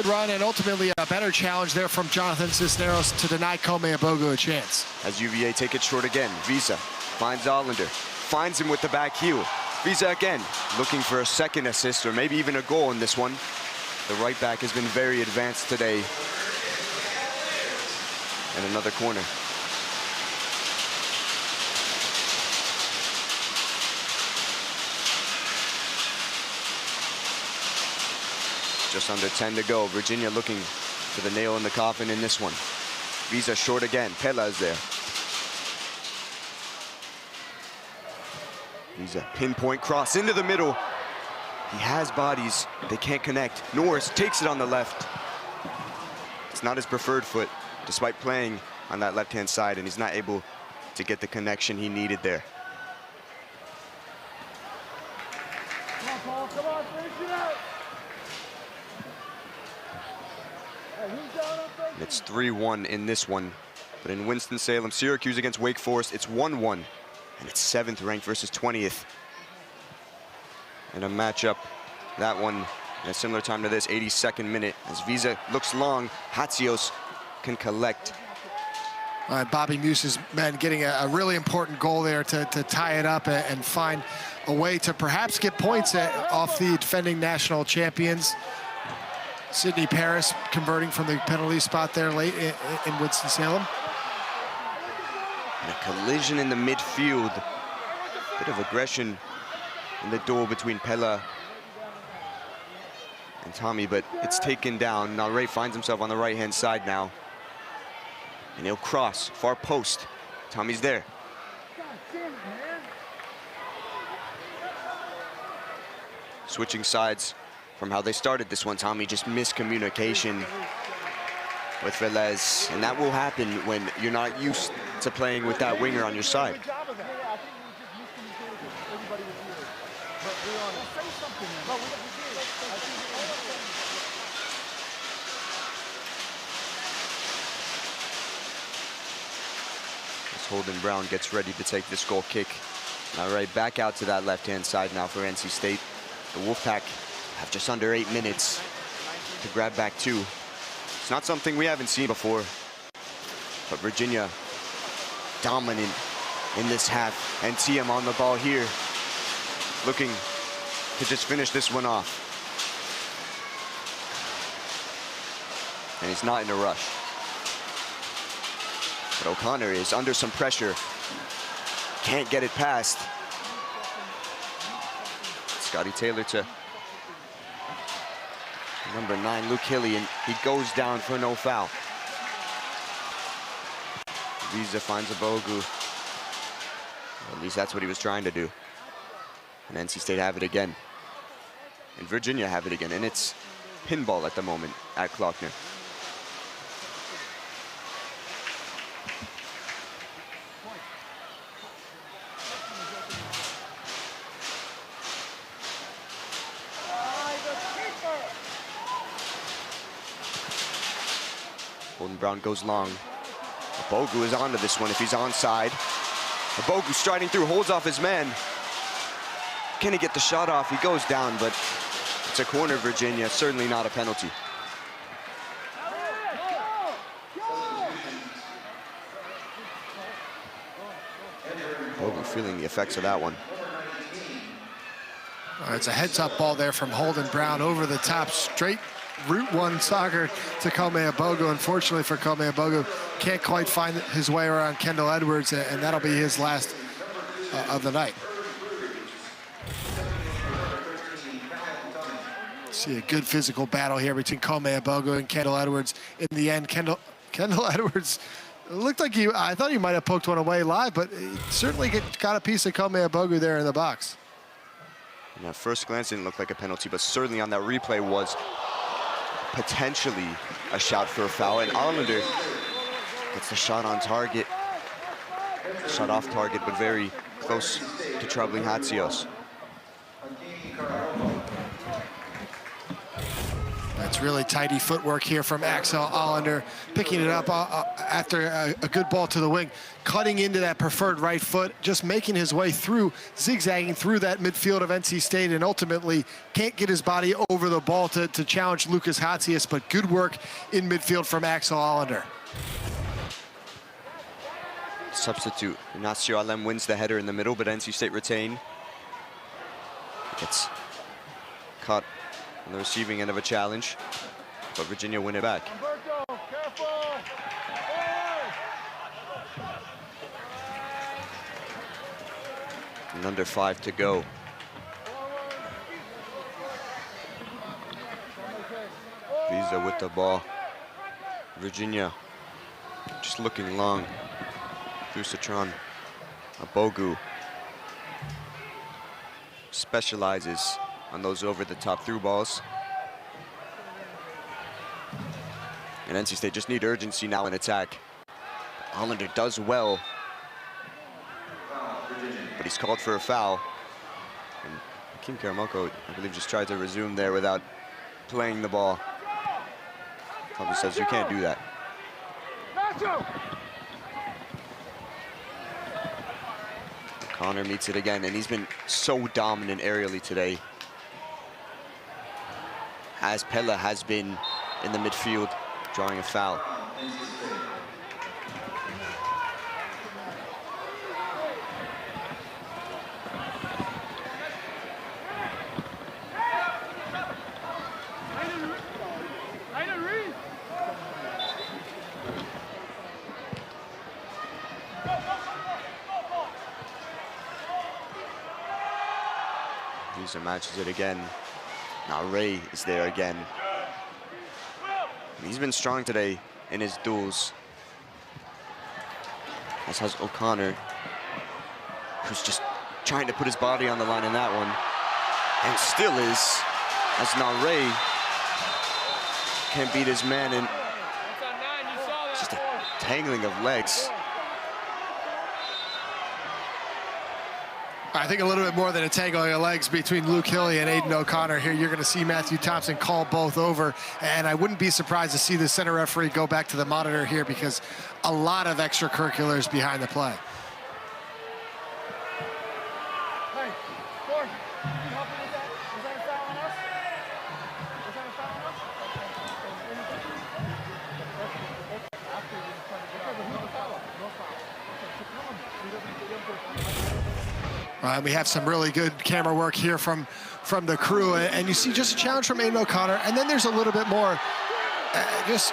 run, and ultimately a better challenge there from Jonathan Cisneros to deny Kome Abogu a chance. As UVA take it short again, Visa finds Allender, finds him with the back heel. Visa again, looking for a second assist or maybe even a goal in this one. The right back has been very advanced today. And another corner. Just under 10 to go. Virginia looking for the nail in the coffin in this one. Visa short again. Pella is there. Visa pinpoint cross into the middle. He has bodies. They can't connect. Norris takes it on the left. It's not his preferred foot, despite playing on that left-hand side, and he's not able to get the connection he needed there. Come on, Paul. Come on, finish it out. And it's 3-1 in this one. But in Winston-Salem, Syracuse against Wake Forest, it's 1-1. And it's 7th ranked versus 20th. In a matchup, that one at a similar time to this, 82nd minute. As Visa looks long, Hatsios can collect. All right, Bobby Muse's men getting a really important goal there to tie it up and find a way to perhaps get points off the defending national champions. Sidney Paris converting from the penalty spot there late in Winston-Salem. And a collision in the midfield. Bit of aggression in the duel between Pella and Tommy, but it's taken down. Now Ray finds himself on the right-hand side now. And he'll cross, far post. Tommy's there. Switching sides from how they started this one. Tommy just miscommunication with Velez. And that will happen when you're not used to playing with that winger on your side. Holden Brown gets ready to take this goal kick. All right, back out to that left-hand side now for NC State. The Wolfpack have just under 8 minutes to grab back 2. It's not something we haven't seen before, but Virginia dominant in this half. And TM on the ball here, looking to just finish this one off. And he's not in a rush. But O'Connor is under some pressure. Can't get it past. Scotty Taylor to number 9, Luke Hilly, and he goes down for no foul. Visa finds a Bogu. At least that's what he was trying to do. And NC State have it again. And Virginia have it again. And it's pinball at the moment at Klockner. Holden Brown goes long. Bogu is onto this one if he's onside. Bogu striding through, holds off his man. Can he get the shot off? He goes down, but it's a corner, Virginia. Certainly not a penalty. Bogu feeling the effects of that one. It's a heads-up ball there from Holden Brown over the top, straight Route 1 soccer to Komeabogu. Unfortunately for Komeabogu, can't quite find his way around Kendall Edwards, and that'll be his last of the night. See a good physical battle here between Komeabogu and Kendall Edwards. In the end, Kendall Edwards looked like I thought he might have poked one away live, but he certainly got a piece of Komeabogu there in the box. And at first glance, didn't look like a penalty, but certainly on that replay was potentially a shout for a foul. And Allender gets the shot on target. Shot off target, but very close to troubling Hatsios. That's really tidy footwork here from Axel Allender, picking it up after a good ball to the wing, cutting into that preferred right foot, just making his way through, zigzagging through that midfield of NC State, and ultimately can't get his body over the ball to challenge Lucas Hatsios, but good work in midfield from Axel Allender. Substitute Ignacio Alem wins the header in the middle, but NC State retain. Gets caught on the receiving end of a challenge, but Virginia win it back. And under 5 to go. Visa with the ball. Virginia just looking long through Citron. Bogu specializes on those over-the-top through balls. And NC State just need urgency now in attack. Allender does well, but he's called for a foul. And Kim Karamoko, I believe, just tried to resume there without playing the ball. Cover says you can't do that. O'Connor meets it again, and he's been so dominant aerially today, as Pella has been in the midfield, drawing a foul. Visa matches it again. Now Ray is there again. And he's been strong today in his duels. As has O'Connor, who's just trying to put his body on the line in that one. And still is, as now Ray can't beat his man, and just a tangling of legs. I think a little bit more than a tangling of legs between Luke Hilly and Aiden O'Connor here. You're going to see Matthew Thompson call both over, and I wouldn't be surprised to see the center referee go back to the monitor here because a lot of extracurriculars behind the play. Hey, Thor, can you help me with that? Was that a foul on us? Was that a foul on us? After you trying to get out. No foul. No foul. We have some really good camera work here from the crew, and you see just a challenge from Aiden O'Connor, and then there's a little bit more, just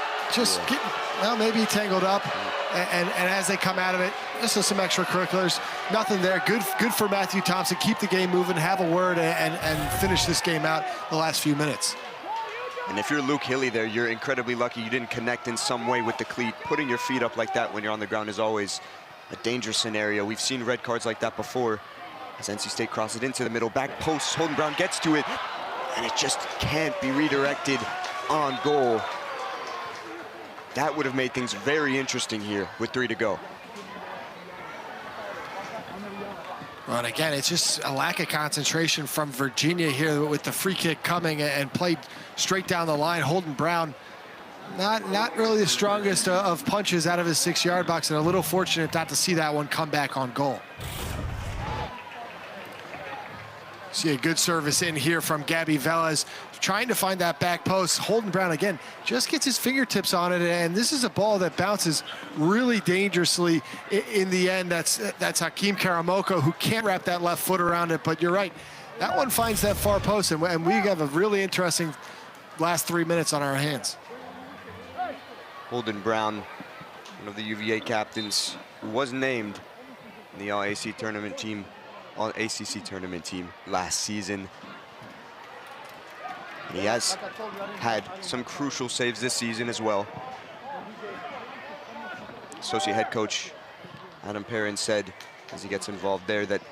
getting, well, maybe tangled up, and as they come out of it, this is some extracurriculars, nothing there. Good for Matthew Thompson. Keep the game moving, have a word, and finish this game out the last few minutes. And if you're Luke Hilly there, you're incredibly lucky you didn't connect in some way with the cleat. Putting your feet up like that when you're on the ground is always a dangerous scenario. We've seen red cards like that before. As NC State crosses it into the middle, back post, Holden Brown gets to it, and it just can't be redirected on goal. That would have made things very interesting here with 3 to go. Well, and again, it's just a lack of concentration from Virginia here with the free kick coming and played straight down the line. Holden Brown, not really the strongest of punches out of his 6-yard box, and a little fortunate not to see that one come back on goal. See a good service in here from Gabby Velez, trying to find that back post. Holden Brown, again, just gets his fingertips on it, and this is a ball that bounces really dangerously in the end. That's Hakeem Karamoko, who can't wrap that left foot around it, but you're right. That one finds that far post, and we have a really interesting last 3 minutes on our hands. Holden Brown, one of the UVA captains, who was named in the All-ACC tournament team last season. And he has had some crucial saves this season as well. Associate head coach Adam Perrin said, as he gets involved there, that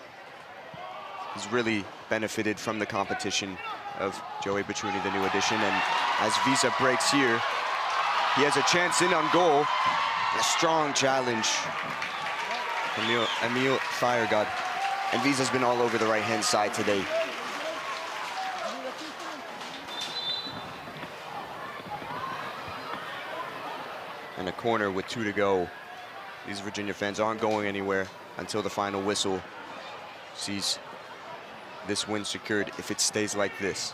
he's really benefited from the competition of Joey Batruni, the new addition. And as Visa breaks here, he has a chance in on goal. A strong challenge. Emil Firegod. And Visa's been all over the right-hand side today. And a corner with 2 to go. These Virginia fans aren't going anywhere until the final whistle sees this win secured if it stays like this.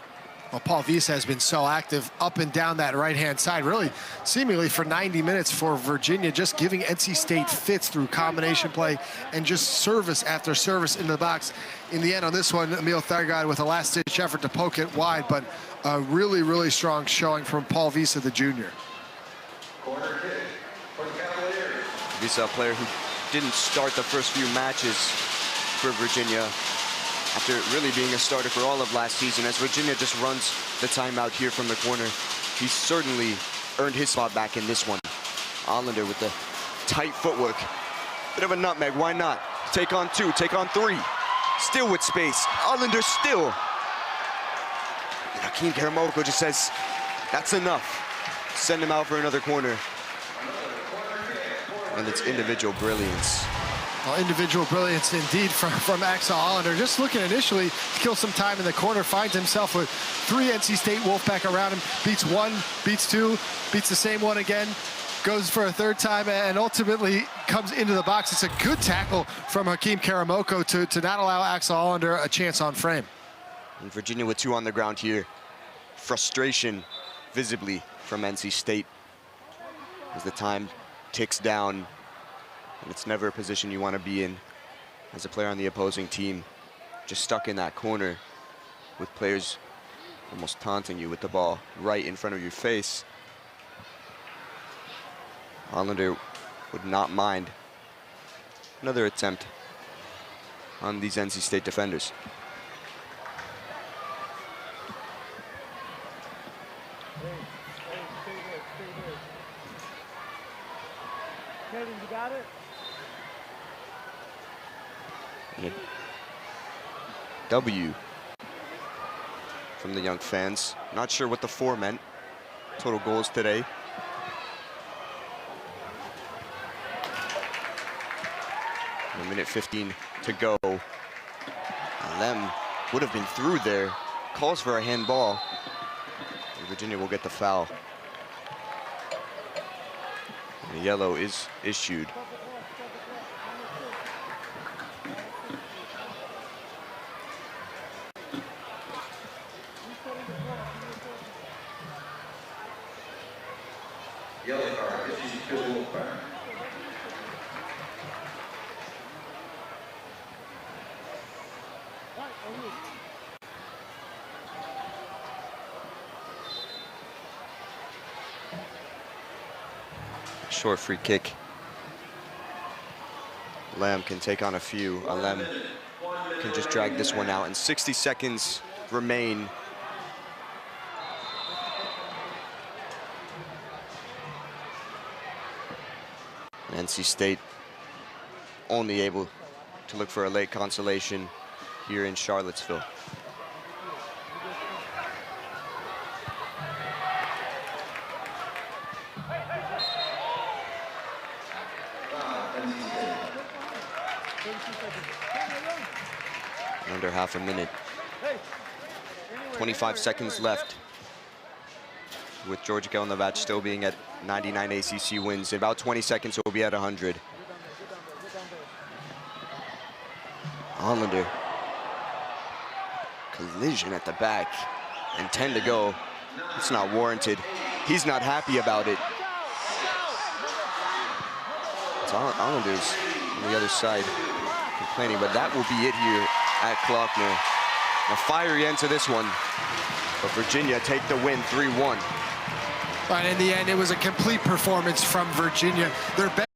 Well, Paul Visa has been so active up and down that right-hand side, really seemingly for 90 minutes for Virginia, just giving NC State fits through combination play and just service after service in the box. In the end on this one, Emil Thargod with a last-ditch effort to poke it wide, but a really, really strong showing from Paul Visa, the junior. Visa, a player who didn't start the first few matches for Virginia, after really being a starter for all of last season. As Virginia just runs the timeout here from the corner, he's certainly earned his spot back in this one. Allender with the tight footwork. Bit of a nutmeg, why not? Take on 2, take on 3. Still with space, Allender still. And Hakeem Karamoko just says, that's enough. Send him out for another corner. And it's individual brilliance Well, individual brilliance indeed from Axel Hollander. Just looking initially to kill some time in the corner, finds himself with 3 NC State Wolfpack around him, beats 1, beats 2, beats the same one again, goes for a 3rd time, and ultimately comes into the box. It's a good tackle from Hakeem Karamoko to not allow Axel Hollander a chance on frame. And Virginia with 2 on the ground here. Frustration visibly from NC State as the time ticks down. And it's never a position you want to be in as a player on the opposing team. Just stuck in that corner with players almost taunting you with the ball right in front of your face. Hollander would not mind another attempt on these NC State defenders. Kevin, you got it? And a W from the young fans. Not sure what the 4 meant. Total goals today. A minute 15 to go. Lem would have been through there. Calls for a handball. And Virginia will get the foul. And a yellow is issued. Yellow card issued to Wolfpack. Short free kick. Lamb can take on a few. Lem can just drag this one out, and 60 seconds remain. NC State only able to look for a late consolation here in Charlottesville. Under half a minute. 25 seconds left. With Georgia Gelnovat still being at 99 ACC wins. In about 20 seconds, we'll be at 100. Hollander. Collision at the back. And 10 to go. It's not warranted. He's not happy about it. It's Hollander's on the other side complaining, but that will be it here at Klockner. A fiery end to this one. But Virginia take the win 3-1. But in the end, it was a complete performance from Virginia. Their best